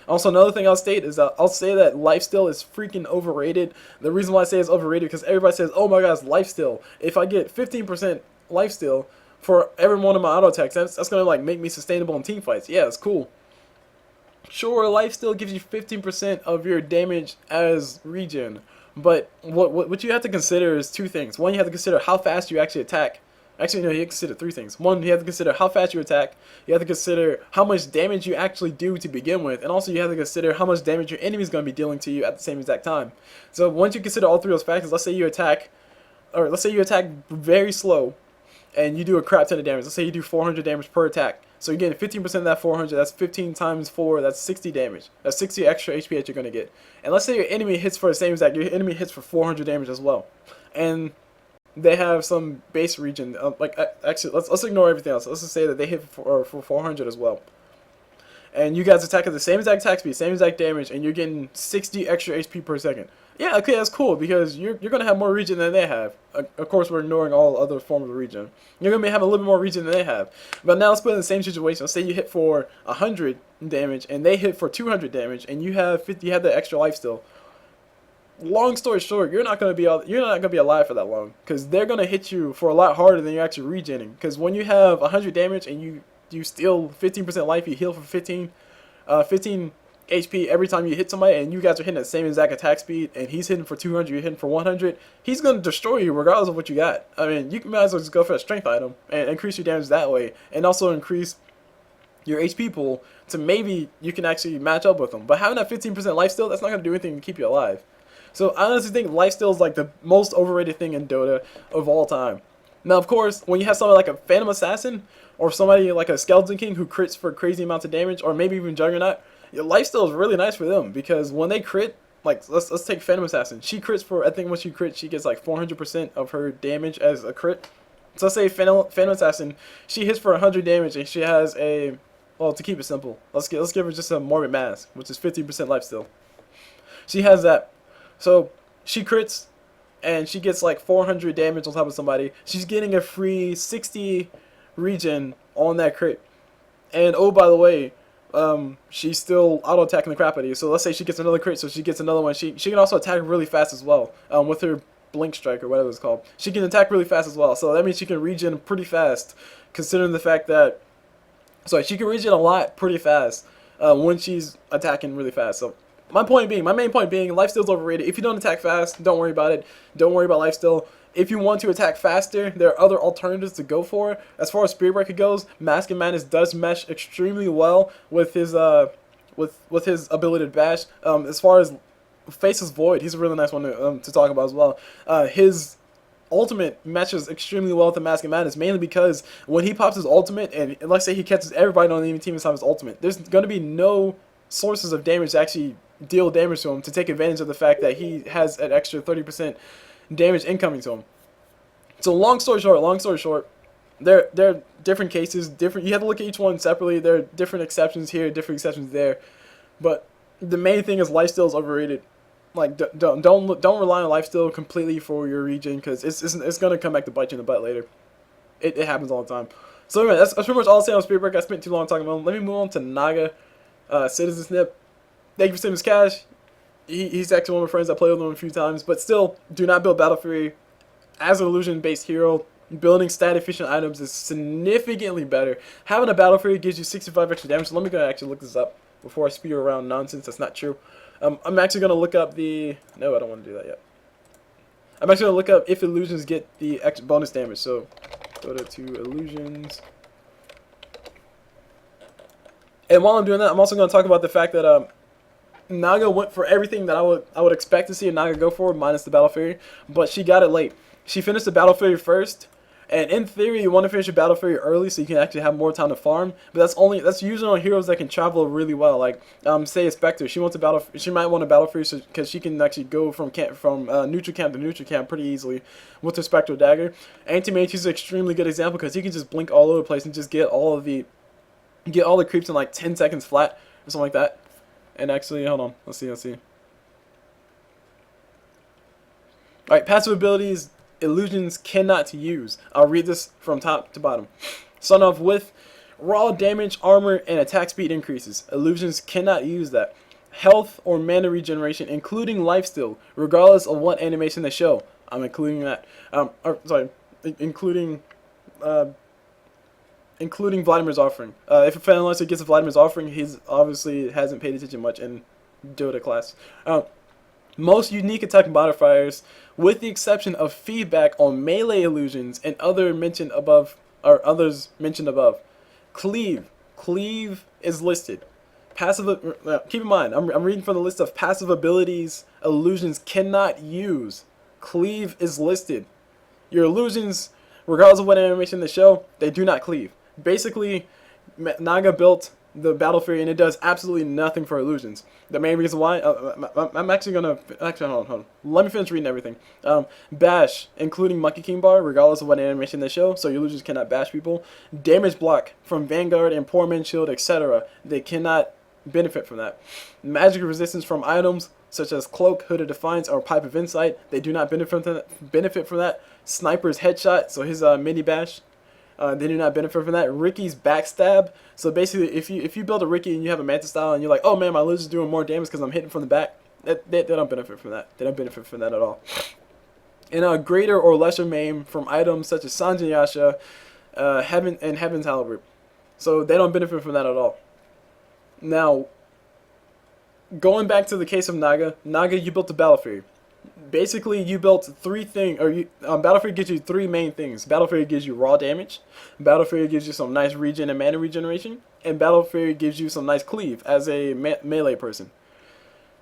Also, another thing I'll state is that I'll say that lifesteal is freaking overrated. The reason why I say it's overrated because everybody says, oh my god, it's lifesteal. If I get 15% lifesteal for every one of my auto attacks, that's going to like make me sustainable in team fights. Yeah, it's cool. Sure, lifesteal gives you 15% of your damage as regen. But what you have to consider is two things. One, you have to consider how fast you actually attack. Actually, no, you have to consider three things. One, you have to consider how fast you attack. You have to consider how much damage you actually do to begin with. And also, you have to consider how much damage your enemy is going to be dealing to you at the same exact time. So once you consider all three of those factors, let's say you attack very slow, and you do a crap ton of damage. Let's say you do 400 damage per attack. So you're getting 15% of that 400. That's 15 times 4. That's 60 damage. That's 60 extra HP that you're going to get. And let's say your enemy hits for the same exact. Your enemy hits for 400 damage as well. And they have some base region. Actually, let's ignore everything else. Let's just say that they hit for 400 as well. And you guys attack at the same exact attack speed, same exact damage, and you're getting 60 extra HP per second. Yeah, okay, that's cool because you're gonna have more regen than they have. Of course, we're ignoring all other forms of regen. You're gonna have a little bit more regen than they have. But now let's put it in the same situation. Let's say you hit for 100 damage and they hit for 200 damage, and you have the extra life still. Long story short, you're not gonna be alive for that long because they're gonna hit you for a lot harder than you're actually regening. Because when you have 100 damage and you steal 15% life, you heal for 15 HP every time you hit somebody, and you guys are hitting the same exact attack speed, and he's hitting for 200, you're hitting for 100, he's going to destroy you regardless of what you got. I mean, you might as well just go for a strength item and increase your damage that way, and also increase your HP pool to maybe you can actually match up with them. But having that 15% life steal, that's not going to do anything to keep you alive. So I honestly think life steal is like the most overrated thing in Dota of all time. Now, of course, when you have somebody like a Phantom Assassin, or somebody like a Skeleton King who crits for crazy amounts of damage, or maybe even Juggernaut, your lifesteal is really nice for them because when they crit, like let's take Phantom Assassin. She crits for, I think when she crits, she gets like 400% of her damage as a crit. So let's say Phantom Assassin, she hits for 100 damage and she has a, well, to keep it simple, let's give her just a Morbid Mask, which is 50% lifesteal. She has that. So she crits and she gets like 400 damage on top of somebody. She's getting a free 60 regen on that crit. And oh, by the way, she's still auto-attacking the crap out of you. So let's say she gets another crit, so she gets another one. She can also attack really fast as well, with her Blink Strike or whatever it's called. She can attack really fast as well. So that means she can regen pretty fast, considering the fact that, sorry, she can regen a lot pretty fast when she's attacking really fast. So my main point being, lifesteal's overrated. If you don't attack fast, don't worry about it. Don't worry about lifesteal. If you want to attack faster, there are other alternatives to go for. As far as Spirit Breaker goes, Mask of Madness does mesh extremely well with his with his ability to bash. As far as Faceless Void, he's a really nice one to talk about as well. His ultimate matches extremely well with the Mask of Madness, mainly because when he pops his ultimate, and let's say he catches everybody on the enemy team inside his ultimate, there's going to be no sources of damage to actually deal damage to him to take advantage of the fact that he has an extra 30% damage incoming to him. So long story short, They're different cases, different. You have to look at each one separately. There are different exceptions here, different exceptions there, but the main thing is lifesteal is overrated. Like don't rely on lifesteal completely for your regen because it's gonna come back to bite you in the butt later. It happens all the time. So anyway, that's pretty much all I'll say on Spiritbreak. I spent too long talking about him. Let me move on to Naga, Citizen Snip. Thank you for sending his cash. He's actually one of my friends. I played with him a few times, but still, do not build Battle Fury as an illusion-based hero. Building stat-efficient items is significantly better. Having a Battle Fury gives you 65 extra damage. So let me go actually look this up before I spew around nonsense that's not true. I'm actually going to look up the... No, I don't want to do that yet. I'm actually going to look up if illusions get the extra bonus damage. So, go to illusions. And while I'm doing that, I'm also going to talk about the fact that Naga went for everything that I would expect to see a Naga go for, minus the Battle Fury. But she got it late. She finished the Battle Fury first. And in theory, you want to finish your Battle Fury early so you can actually have more time to farm. But that's usually on heroes that can travel really well. Like say a Spectre, she might want a Battle Fury because she can actually go from neutral camp to neutral camp pretty easily with her Spectral Dagger. Anti-Mage is an extremely good example because he can just blink all over the place and just get all the creeps in like 10 seconds flat or something like that. And actually, hold on, let's see. All right, passive abilities. Illusions cannot use. I'll read this from top to bottom. Start off with raw damage, armor, and attack speed increases. Illusions cannot use that. Health or mana regeneration, including lifesteal, regardless of what animation they show. I'm including that. Including Vladimir's offering. If a fan unless it gets a Vladimir's offering, he's obviously hasn't paid attention much in Dota class. Most unique attack modifiers, with the exception of feedback on melee illusions and others mentioned above. Cleave is listed. Passive. Keep in mind, I'm reading from the list of passive abilities illusions cannot use. Cleave is listed. Your illusions, regardless of what animation they show, they do not cleave. Basically, Naga built the Battle Fury and it does absolutely nothing for illusions. The main reason why, I'm actually gonna, hold on. Let me finish reading everything. Bash, including Monkey King Bar, regardless of what animation they show, so your illusions cannot bash people. Damage block from Vanguard and Poor Man's Shield, etc. They cannot benefit from that. Magic resistance from items such as Cloak, Hood of Defiance, or Pipe of Insight, they do not benefit from that. Sniper's Headshot, so his mini bash, they do not benefit from that. Ricky's Backstab. So basically, if you build a Ricky and you have a Manta style and you're like, oh man, my illusion's doing more damage because I'm hitting from the back, they don't benefit from that. They don't benefit from that at all. And a greater or lesser maim from items such as Sanjay Yasha, Heaven's Halberd. So they don't benefit from that at all. Now, going back to the case of Naga, you built the Battle Fury. Basically, you built three things, Battle Fury gives you three main things. Battle Fury gives you raw damage, Battle Fury gives you some nice regen and mana regeneration, and Battle Fury gives you some nice cleave as a melee person.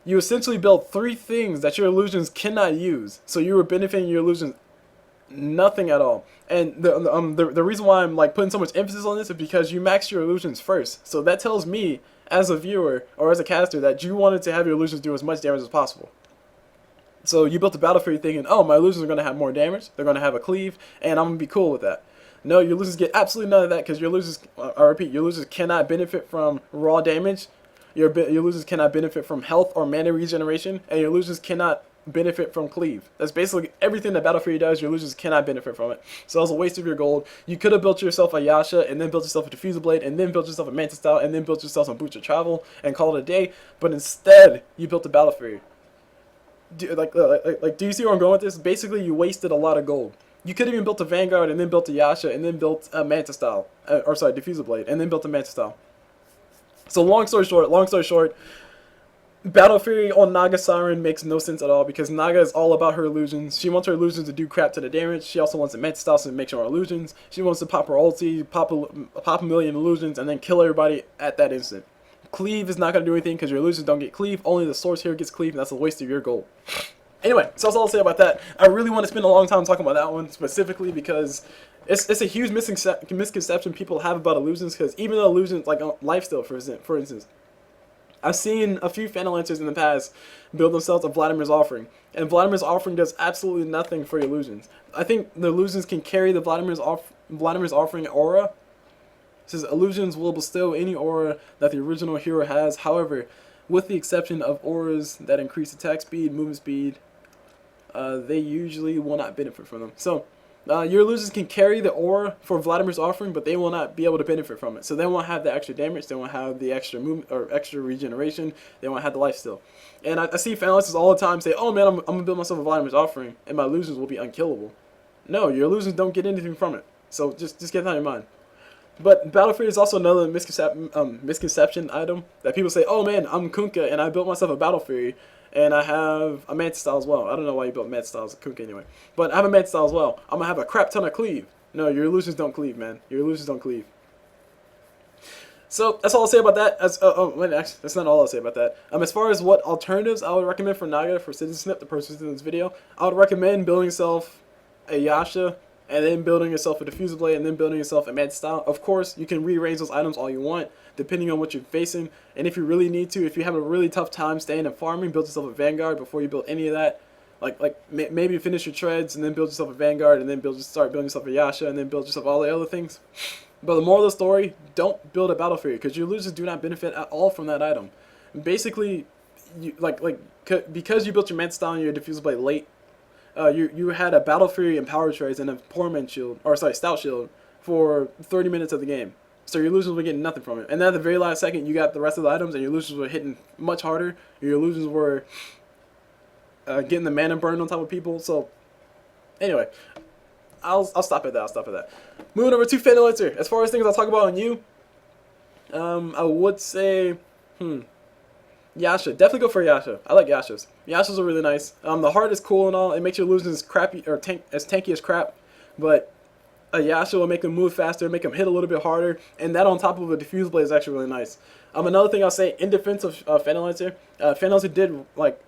You essentially built three things that your illusions cannot use, so you were benefiting your illusions nothing at all. And the reason why I'm like putting so much emphasis on this is because you maxed your illusions first. So that tells me, as a viewer or as a caster, that you wanted to have your illusions do as much damage as possible. So you built a Battle Fury thinking, oh, my illusions are going to have more damage, they're going to have a cleave, and I'm going to be cool with that. No, your illusions get absolutely none of that because your illusions, I repeat, your illusions cannot benefit from raw damage, your illusions cannot benefit from health or mana regeneration, and your illusions cannot benefit from cleave. That's basically everything that Battle Fury does, your illusions cannot benefit from it. So that was a waste of your gold. You could have built yourself a Yasha, and then built yourself a Diffusal Blade, and then built yourself a Manta Style, and then built yourself some Boots of Travel, and call it a day, but instead, you built a Battle Fury. Do you see where I'm going with this? Basically, you wasted a lot of gold. You could have even built a Vanguard and then built a Yasha and then built a Manta Style, Diffusal Blade, and then built a Manta Style. So long story short, Battle Fury on Naga Siren makes no sense at all because Naga is all about her illusions. She wants her illusions to do crap to the damage. She also wants a Manta Style to make sure her illusions. She wants to pop her ulti, pop a million illusions, and then kill everybody at that instant. Cleave is not going to do anything because your illusions don't get cleave. Only the source here gets cleave, and that's a waste of your gold. Anyway, so that's all I'll say about that. I really want to spend a long time talking about that one specifically because it's a huge misconception people have about illusions because even though illusions, like lifesteal, for instance, I've seen a few Fanalancers in the past build themselves a Vladimir's Offering, and Vladimir's Offering does absolutely nothing for illusions. I think the illusions can carry the Vladimir's Offering aura. It says illusions will bestow any aura that the original hero has, however, with the exception of auras that increase attack speed, movement speed, they usually will not benefit from them. So, your illusions can carry the aura for Vladimir's Offering, but they will not be able to benefit from it. So they won't have the extra damage, they won't have the extra movement or extra regeneration, they won't have the lifesteal. And I see Fanalancers all the time say, "Oh man, I'm gonna build myself a Vladimir's Offering, and my illusions will be unkillable." No, your illusions don't get anything from it. So just get that in mind. But Battle Fury is also another misconception item that people say, "Oh man, I'm Kunkka and I built myself a Battle Fury." And I have a Manta Style as well. I don't know why you built Manta Style as a Kunkka anyway. But I have a Manta Style as well. I'm going to have a crap ton of cleave. No, your illusions don't cleave, man. Your illusions don't cleave. So, that's all I'll say about that. Wait, actually, that's not all I'll say about that. As far as what alternatives I would recommend for Naga, for Citizen Snip, the person who's in this video, I would recommend building yourself a Yasha, and then building yourself a Diffuser Blade, and then building yourself a Manta Style. Of course, you can rearrange those items all you want, depending on what you're facing. And if you really need to, if you have a really tough time staying and farming, build yourself a Vanguard before you build any of that. Maybe finish your treads, and then build yourself a Vanguard, and then start building yourself a Yasha, and then build yourself all the other things. But the moral of the story, don't build a Battle Fury, because your illusions do not benefit at all from that item. Basically, because you built your Manta Style and your Diffuser Blade late, you had a Battle Fury and Power Trays and a Poor Man's Shield, or sorry, Stout Shield, for 30 minutes of the game. So your illusions were getting nothing from it. And then at the very last second, you got the rest of the items, and your illusions were hitting much harder. Your illusions were getting the mana burn on top of people. So, anyway, I'll stop at that. Moving over to Fanalancers. As far as things I'll talk about on you, I would say, Yasha. Definitely go for Yasha. I like Yashas. Yashas are really nice. The heart is cool and all. It makes your illusions crappy or as tanky as crap, but a Yasha will make them move faster, make them hit a little bit harder, and that on top of a Diffuse Blade is actually really nice. Another thing I'll say in defense of Fanalancers, Fanalancers did,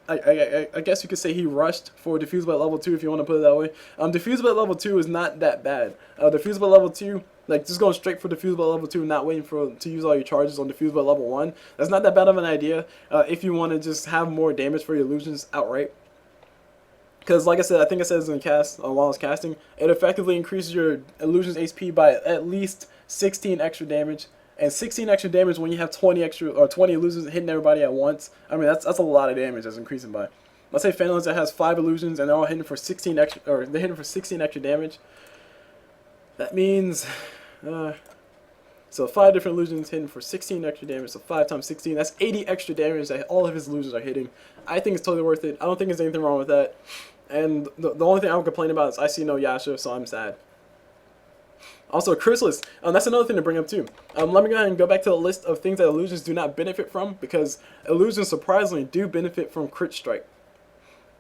I guess you could say he rushed for Diffuse Blade level 2 if you want to put it that way. Diffuse Blade level 2 is not that bad. Diffuse Blade level 2, just going straight for Diffuse Blade level 2 and not waiting to use all your charges on Diffuse Blade level 1, that's not that bad of an idea if you want to just have more damage for your illusions outright. Because, like I said, I think it says in the cast, while I was casting, it effectively increases your illusions HP by at least 16 extra damage. And 16 extra damage when you have 20 illusions hitting everybody at once. I mean, that's a lot of damage that's increasing by. Let's say Fanalancers has 5 illusions and they're all hitting for 16 extra, or they're hitting for 16 extra damage. That means, so 5 different illusions hitting for 16 extra damage. So 5 times 16, that's 80 extra damage that all of his illusions are hitting. I think it's totally worth it. I don't think there's anything wrong with that. And the only thing I would complain about is I see no Yasha, so I'm sad. Also, Chrysalis. That's another thing to bring up too. Let me go ahead and go back to the list of things that illusions do not benefit from, because illusions surprisingly do benefit from Crit Strike.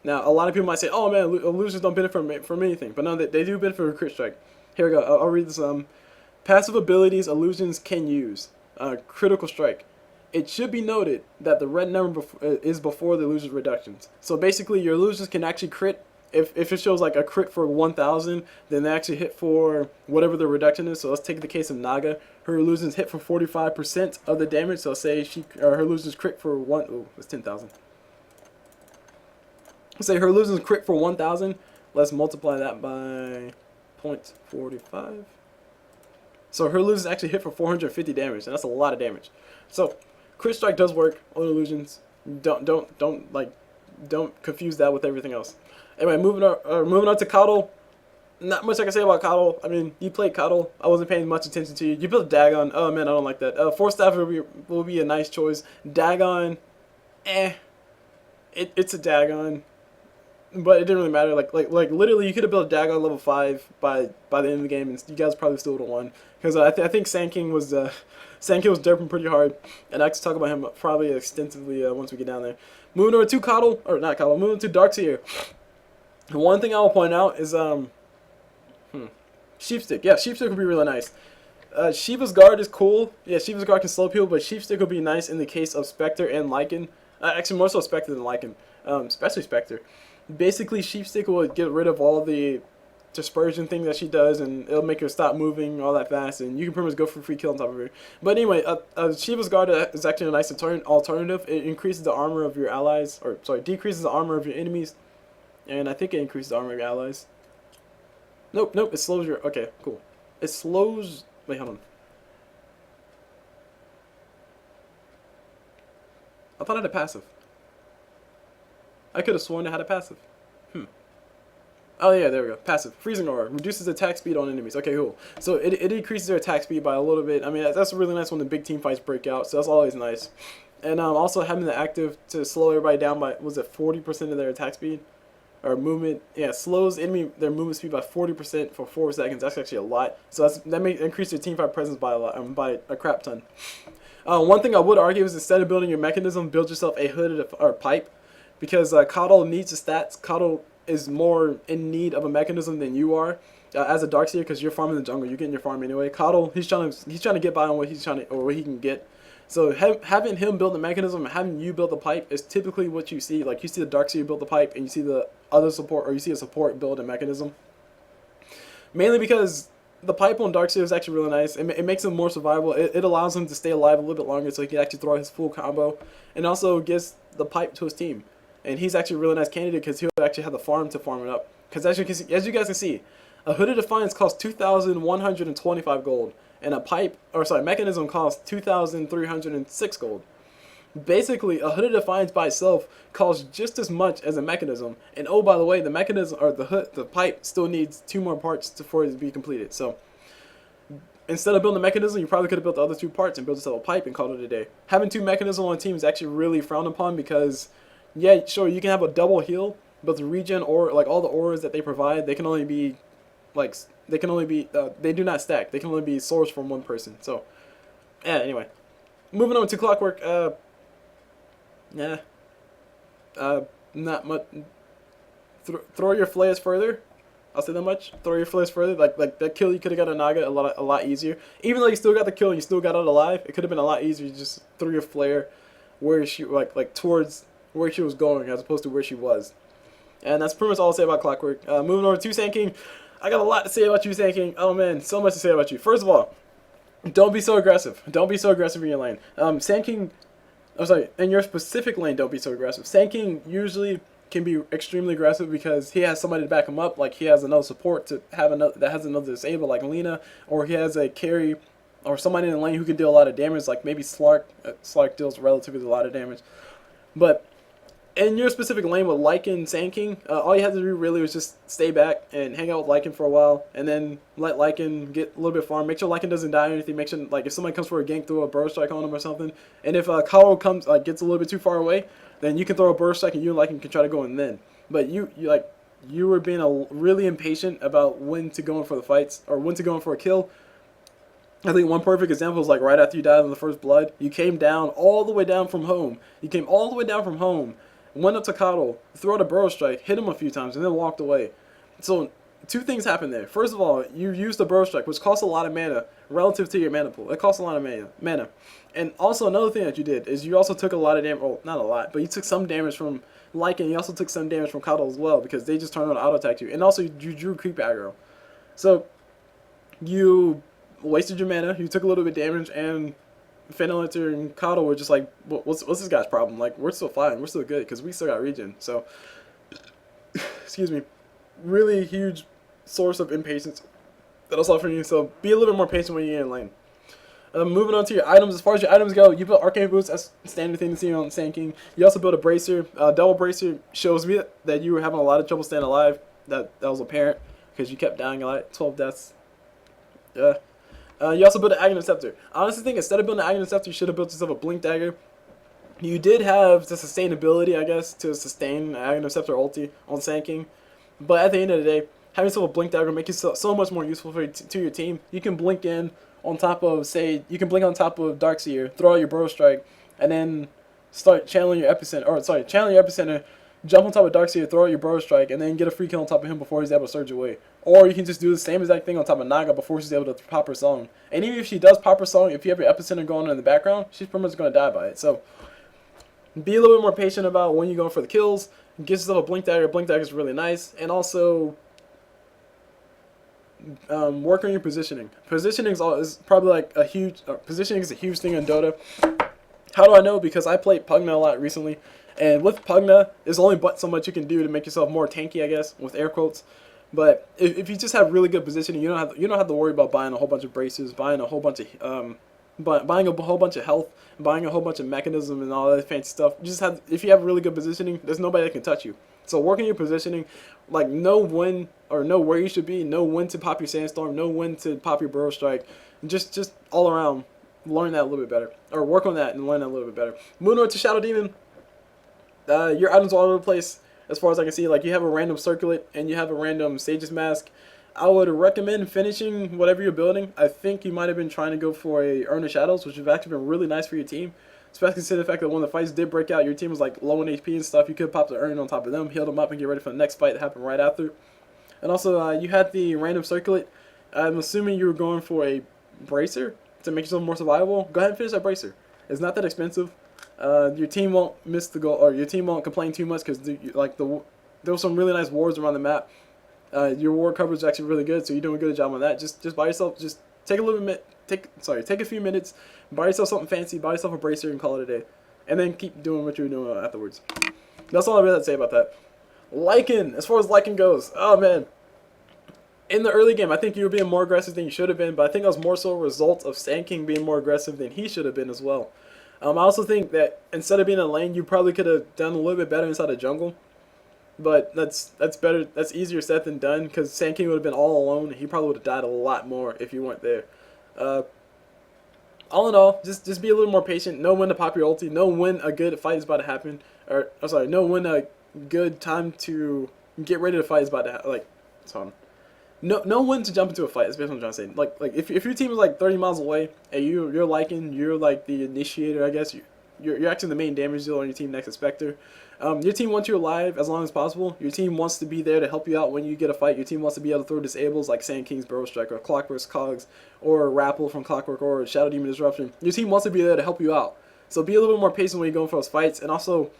Now, a lot of people might say, "Oh man, illusions don't benefit from anything," but no, they do benefit from Crit Strike. Here we go. I'll read this. Passive abilities illusions can use. Critical Strike. It should be noted that the red number is before the illusion reductions. So basically, your illusions can actually crit. If it shows like a crit for 1,000, then they actually hit for whatever the reduction is. So let's take the case of Naga. Her illusions hit for 45% of the damage. So say her illusions crit for that's 10,000. Let's say her illusions crit for 1,000. Let's multiply that by 0.45. So her illusions actually hit for 450 damage, and that's a lot of damage. So Crit Strike does work on illusions. Don't confuse that with everything else. Anyway, moving on to Coddle. Not much I can say about Coddle. I mean, you played Coddle. I wasn't paying much attention to you. You built Dagon. Oh man, I don't like that. Force Staff will be a nice choice. Dagon, it's a Dagon, but it didn't really matter. Like literally, you could have built a Dagon level 5 by the end of the game, and you guys probably still would have won. Because I think Sand King was derping pretty hard, and I can talk about him probably extensively once we get down there. Moving over to Coddle, or not Coddle, moving to Darkseer. One thing I will point out is Sheepstick. Yeah, Sheepstick would be really nice. Shiva's Guard is cool. Yeah, Shiva's Guard can slow people, but Sheepstick would be nice in the case of Spectre and Lycan. Actually, more so Spectre than Lycan, especially Spectre. Basically, Sheepstick will get rid of all the dispersion thing that she does, and it'll make her stop moving all that fast, and you can pretty much go for a free kill on top of her. But anyway, Shiva's Guard is actually a nice alternative. It increases the armor of your allies, or sorry, decreases the armor of your enemies, and I think it increases the armor of your allies. Nope, it slows your, okay, cool. It slows, wait, hold on. I thought I had a passive. I could have sworn I had a passive. Oh yeah, there we go. Passive. Freezing Aura. Reduces attack speed on enemies. Okay, cool. So it increases their attack speed by a little bit. I mean, that's really nice when the big team fights break out, so that's always nice. And also having the active to slow everybody down by, was it 40% of their attack speed? Or movement. Yeah, slows their movement speed by 40% for 4 seconds. That's actually a lot. So that may increase their team fight presence by a lot, by a crap ton. One thing I would argue is instead of building your mechanism, build yourself a hooded or pipe. Because Coddle needs the stats. Coddle is more in need of a mechanism than you are as a Darkseer, because you're farming the jungle, you're getting your farm anyway. Coddle, he's trying to get by on what he's trying to, or what he can get. So having him build the mechanism and having you build the pipe is typically what you see. Like you see the Darkseer build the pipe, and you see the other support, or you see a support build a mechanism. Mainly because the pipe on Darkseer is actually really nice. It makes him more survivable. It allows him to stay alive a little bit longer, so he can actually throw out his full combo, and also gives the pipe to his team. And he's actually a really nice candidate because he'll actually have the farm to farm it up. Because as you guys can see, a Hooded Defiance costs 2,125 gold, and a mechanism costs 2,306 gold. Basically, a Hooded Defiance by itself costs just as much as a mechanism. And oh, by the way, the mechanism, or the pipe still needs 2 more parts for it to be completed. So instead of building a mechanism, you probably could have built the other 2 parts and built yourself a pipe and called it a day. Having 2 mechanisms on a team is actually really frowned upon because, yeah, sure, you can have a double heal, but the regen, or like all the auras that they provide, they can only be, like, they do not stack. They can only be sourced from one person. So, yeah, anyway. Moving on to Clockwerk, not much. Throw your flares further. I'll say that much. Throw your flares further. Like that kill you could have got a Naga a lot easier. Even though you still got the kill and you still got out alive, it could have been a lot easier to just throw your flare where she, like towards where she was going as opposed to where she was. And that's pretty much all I'll say about Clockwerk. Moving over to Sand King, I got a lot to say about you, Sand King. Oh man, so much to say about you. First of all, don't be so aggressive. Don't be so aggressive in your lane. Sand King, I'm sorry, in your specific lane, don't be so aggressive. Sand King usually can be extremely aggressive because he has somebody to back him up. Like he has another support to have that has another disable, like Lena, or he has a carry or somebody in the lane who can deal a lot of damage, like maybe Slark. Slark deals relatively a lot of damage, but in your specific lane with Lycan Sand King, all you had to do really was just stay back and hang out with Lycan for a while, and then let Lycan get a little bit farm. Make sure Lycan doesn't die or anything. Make sure, like, if somebody comes for a gank, throw a burst strike on him or something. And if Kalo comes, gets a little bit too far away, then you can throw a burst strike, and you and Lycan can try to go in then. But you were being really impatient about when to go in for the fights, or when to go in for a kill. I think one perfect example is like right after you died in the first blood, you came down all the way down from home. You came all the way down from home, went up to Coddle, threw out a burrow strike, hit him a few times, and then walked away. So 2 things happened there. First of all, you used the burrow strike, which costs a lot of mana relative to your mana pool. It costs a lot of mana. And also another thing that you did is you also took a lot of damage. Well, not a lot, but you took some damage from Lycan. You also took some damage from Coddle as well because they just turned on auto attack you. And also you drew creep aggro. So you wasted your mana. You took a little bit of damage, and Feneliter and Coddle were just like, what's this guy's problem? Like, we're still fine. We're still good because we still got regen. So, excuse me. Really huge source of impatience that I saw from you. So, be a little bit more patient when you're in lane. Moving on to your items. As far as your items go, you built Arcane Boots. That's a standard thing to see on Sand King. You also built a Bracer. Double Bracer shows me that you were having a lot of trouble staying alive. That was apparent because you kept dying a lot. 12 deaths. Yeah. You also built an Aghanim Scepter. I honestly think instead of building an Aghanim Scepter, you should have built yourself a Blink Dagger. You did have the sustainability, I guess, to sustain an Aghanim Scepter ulti on Sand King. But at the end of the day, having yourself a Blink Dagger will make you so much more useful to your team. You can blink in on top of, you can blink on top of Darkseer, throw out your Burrow Strike, and then start channeling your Epicenter, jump on top of Darkseer, throw out your Burrow Strike, and then get a free kill on top of him before he's able to surge away. Or you can just do the same exact thing on top of Naga before she's able to pop her song. And even if she does pop her song, if you have your Epicenter going on in the background, she's pretty much going to die by it. So be a little bit more patient about when you're going for the kills. Get yourself a Blink Dagger. Blink Dagger is really nice. And also, work on your positioning. Positioning is probably like a huge positioning is a huge thing in Dota. How do I know? Because I played Pugna a lot recently, and with Pugna, there's only but so much you can do to make yourself more tanky, I guess, with air quotes. But if you just have really good positioning, you don't have to worry about buying a whole bunch of braces, buying a whole bunch of buying a whole bunch of health, buying a whole bunch of mechanism and all that fancy stuff. You just have, if you have really good positioning, there's nobody that can touch you. So working your positioning, like know when or know where you should be, know when to pop your sandstorm, know when to pop your burrow strike, just all around learn that a little bit better, or work on that and learn that a little bit better. Moving on to Shadow Demon, your items are all over the place as far as I can see. Like you have a random circlet and you have a random Sage's Mask. I would recommend finishing whatever you're building. I think you might have been trying to go for a Urn of Shadows, which would have actually been really nice for your team. Especially considering the fact that when the fights did break out, your team was like low in HP and stuff. You could pop the Urn on top of them, heal them up, and get ready for the next fight that happened right after. And also, you had the random circlet. I'm assuming you were going for a Bracer to make yourself more survivable. Go ahead and finish that Bracer. It's not that expensive. Your team won't miss the goal, or your team won't complain too much because there were some really nice wards around the map. Your ward coverage is actually really good, so you're doing a good job on that. Just buy yourself, just take a few minutes, buy yourself something fancy, buy yourself a Bracer, and call it a day. And then keep doing what you're doing afterwards. That's all I really have to say about that. Lycan, as far as Lycan goes, oh man. In the early game, I think you were being more aggressive than you should have been, but I think that was more so a result of Sand King being more aggressive than he should have been as well. I also think that instead of being in lane, you probably could have done a little bit better inside the jungle. But that's better. That's easier said than done, because Sand King would have been all alone, and he probably would have died a lot more if you weren't there. All in all, just be a little more patient. Know when to pop your ulti. Know when a good fight is about to happen. Know when a good time to get ready to fight is about to happen. Know when to jump into a fight. That's basically what I'm trying to say. Like if your team is like 30 miles away and you're Lycan, you're like the initiator, I guess. You're actually the main damage dealer on your team next to Spectre. Your team wants you alive as long as possible. Your team wants to be there to help you out when you get a fight. Your team wants to be able to throw disables like Sand King's Burrow Strike, or Clockwerk's Cogs, or Rapple from Clockwerk, or Shadow Demon Disruption. Your team wants to be there to help you out. So be a little bit more patient when you're going for those fights, and also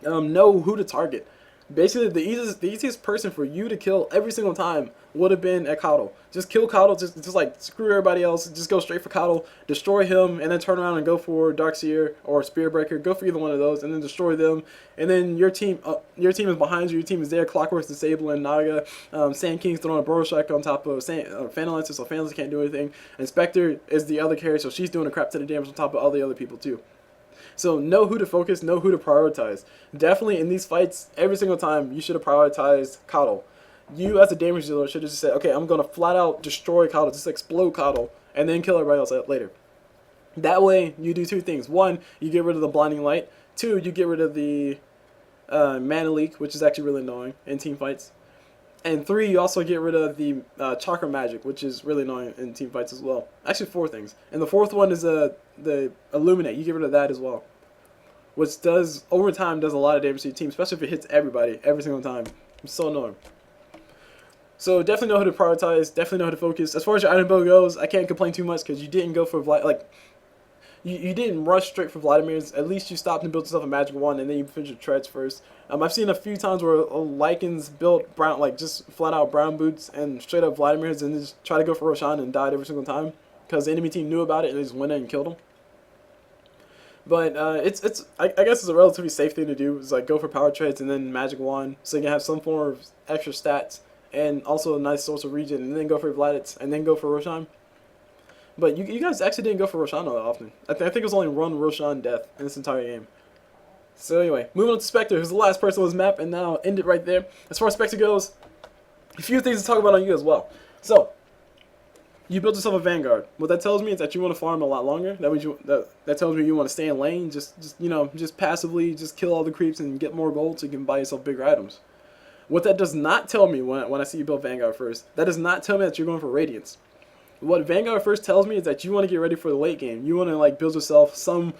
know who to target. Basically, the easiest person for you to kill every single time would have been at Coddle. Just kill Coddle, just like screw everybody else, just go straight for Coddle, destroy him, and then turn around and go for Dark Seer or Spearbreaker. Go for either one of those, and then destroy them. And then your team is behind you. Your team is there. Clockwerk's disabling Naga. Sand King's throwing a Burrow Strike on top of Phantom Lancer, so Phantom Lancer can't do anything. And Spectre is the other carry, so she's doing a crap ton of damage on top of all the other people too. So know who to focus, know who to prioritize. Definitely in these fights, every single time, you should have prioritized Coddle. You as a damage dealer should have just said, okay, I'm going to flat out destroy Coddle, just explode Coddle, and then kill everybody else later. That way, you do two things. One, you get rid of the blinding light. Two, you get rid of the mana leak, which is actually really annoying in team fights. And three, you also get rid of the chakra magic, which is really annoying in team fights as well. Actually, four things. And the fourth one is the illuminate. You get rid of that as well, which does over time does a lot of damage to your team, especially if it hits everybody every single time. It's so annoying. So definitely know who to prioritize. Definitely know how to focus. As far as your item build goes, I can't complain too much because you didn't go for you didn't rush straight for Vladimir's. At least you stopped and built yourself a magic wand, and then you finished your treads first. I've seen a few times where Lycans built brown, just flat out brown boots and straight up Vladimir's, and just try to go for Roshan and died every single time because the enemy team knew about it and they just went in and killed him. But I guess it's a relatively safe thing to do. Is like go for power treads and then magic wand, so you can have some form of extra stats and also a nice source of regen, and then go for Vladitz and then go for Roshan. But you guys actually didn't go for Roshan all that often. I think it was only one Roshan death in this entire game. So anyway, moving on to Spectre, who's the last person on this map, and now end it right there. As far as Spectre goes, a few things to talk about on you as well. So, you built yourself a Vanguard. What that tells me is that you want to farm a lot longer. That means that tells me you want to stay in lane, just passively, just kill all the creeps and get more gold so you can buy yourself bigger items. What that does not tell me when I see you build Vanguard first, that does not tell me that you're going for Radiance. What Vanguard first tells me is that you want to get ready for the late game. You want to build yourself some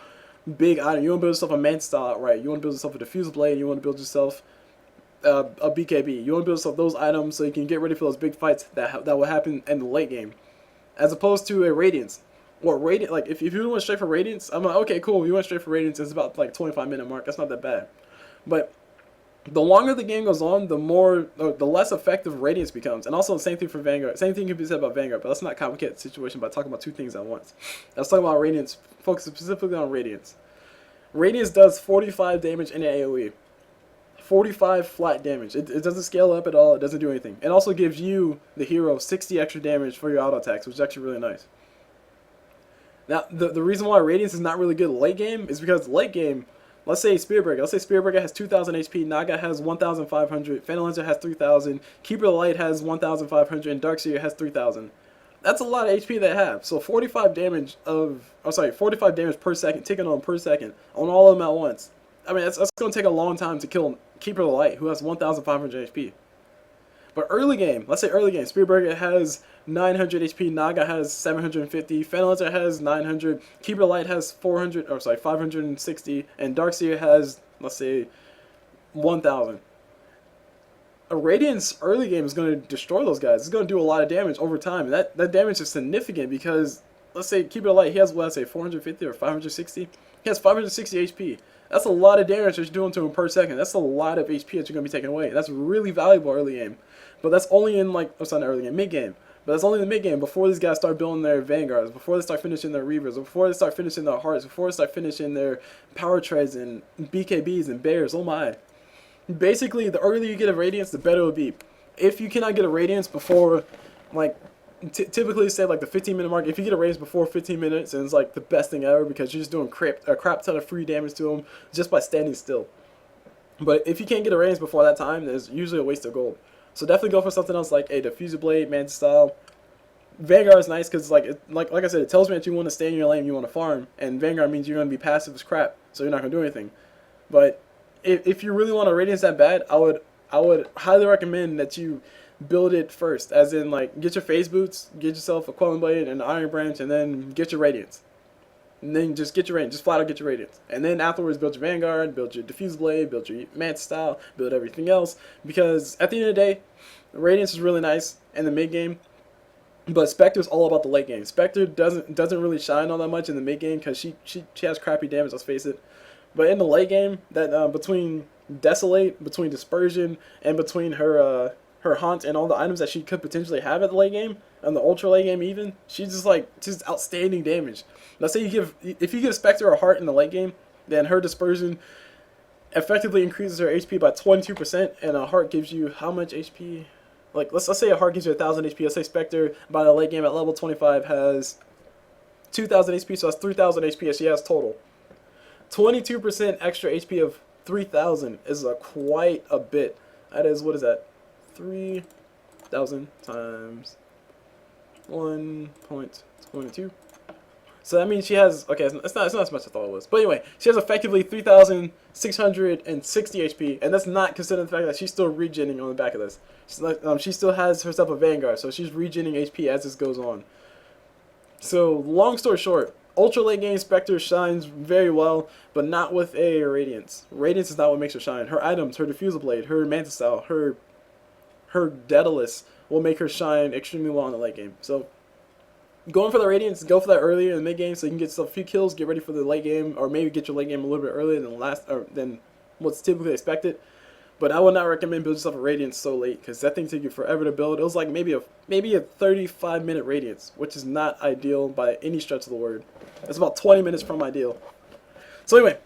big item. You want to build yourself a man style outright. You want to build yourself a diffuse blade. You want to build yourself a BKB. You want to build yourself those items so you can get ready for those big fights that will happen in the late game, as opposed to a Radiance. If you went straight for Radiance, I'm like, okay, cool. You went straight for Radiance. It's about 25-minute mark. That's not that bad. But The longer the game goes on, the less effective Radiance becomes. And also the same thing for Vanguard. Same thing can be said about Vanguard, but let's not complicate the situation by talking about two things at once. Let's talk about Radiance, focus specifically on Radiance. Radiance does 45 damage in AoE. 45 flat damage. It doesn't scale up at all. It doesn't do anything. It also gives you, the hero, 60 extra damage for your auto attacks, which is actually really nice. Now, the reason why Radiance is not really good late game is because late game, let's say Spirit Breaker has 2,000 HP, Naga has 1,500, Phantom Lancer has 3,000, Keeper of the Light has 1,500, and Darkseer has 3,000. That's a lot of HP they have. So 45 damage per second, ticking on per second, on all of them at once. I mean, that's going to take a long time to kill Keeper of the Light, who has 1,500 HP. But early game, let's say early game, Spirit Breaker has 900 HP, Naga has 750, Phantom Lancer has 900, Keeper of the Light has 560, and Darkseer has, let's say, 1,000. A Radiance early game is going to destroy those guys. It's going to do a lot of damage over time. And that damage is significant because, let's say, Keeper of the Light, he has, what, 450 or 560? He has 560 HP. That's a lot of damage that you're doing to him per second. That's a lot of HP that you're going to be taking away. That's really valuable early game. But that's only in, like, it's not early game, mid game. But that's only in the mid game before these guys start building their Vanguards, before they start finishing their Reavers, before they start finishing their Hearts, before they start finishing their Power Treads and BKBs and Bears. Oh my. Basically, the earlier you get a Radiance, the better it will be. If you cannot get a Radiance before, like, typically say like the 15-minute mark, if you get a Radiance before 15 minutes, and it's like the best thing ever because you're just doing a crap ton of free damage to them just by standing still. But if you can't get a Radiance before that time, there's usually a waste of gold. So definitely go for something else like a Diffuser Blade, Mantis Style. Vanguard is nice because like I said, it tells me that you want to stay in your lane, you want to farm, and Vanguard means you're going to be passive as crap, so you're not going to do anything. But if you really want a Radiance that bad, I would highly recommend that you build it first, as in like get your phase boots, get yourself a Quelling Blade and an Iron Branch, and then get your Radiance. And then just get your Radiance, just flat out get your Radiance. And then afterwards build your Vanguard, build your Diffuse Blade, build your Mantis Style, build everything else. Because at the end of the day, Radiance is really nice in the mid game, but Spectre is all about the late game. Spectre doesn't really shine all that much in the mid game because she has crappy damage, let's face it. But in the late game, that between Desolate, between Dispersion, and between her Haunt and all the items that she could potentially have at the late game, and the ultra late game even, she's just outstanding damage. Let's say if you give Spectre a Heart in the late game, then her Dispersion effectively increases her HP by 22%, and a Heart gives you how much HP? Like let's say a Heart gives you 1,000 HP. Let's say Spectre by the late game at level 25 has 2,000 HP, so that's 3,000 HP as she has total. 22% extra HP of 3,000 is quite a bit. That is, what is that? 3,000 times 1.22. So that means she has, okay, it's not as much as I thought it was. But anyway, she has effectively 3,660 HP, and that's not considering the fact that she's still regenerating on the back of this. She still has herself a Vanguard, so she's regenerating HP as this goes on. So, long story short, ultra late game Spectre shines very well, but not with a Radiance. Radiance is not what makes her shine. Her items, her Diffuser Blade, her Mantis Style, her Daedalus will make her shine extremely well in the late game. So, going for the Radiance, go for that earlier in the mid game so you can get a few kills, get ready for the late game, or maybe get your late game a little bit earlier than what's typically expected. But I would not recommend building yourself a Radiance so late because that thing took you forever to build. It was like maybe a 35-minute Radiance, which is not ideal by any stretch of the word. It's about 20 minutes from ideal. So anyway,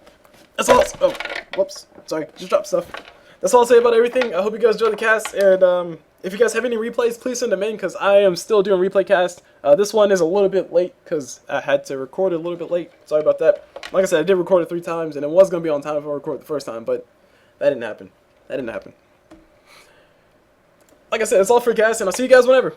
that's all. Oh, whoops, sorry, just dropped stuff. That's all I'll say about everything. I hope you guys enjoyed the cast, and if you guys have any replays, please send them in because I am still doing replay cast. This one is a little bit late because I had to record it a little bit late. Sorry about that. Like I said, I did record it 3 times, and it was going to be on time if I recorded the first time, but that didn't happen. That didn't happen. Like I said, it's all free cast, and I'll see you guys whenever.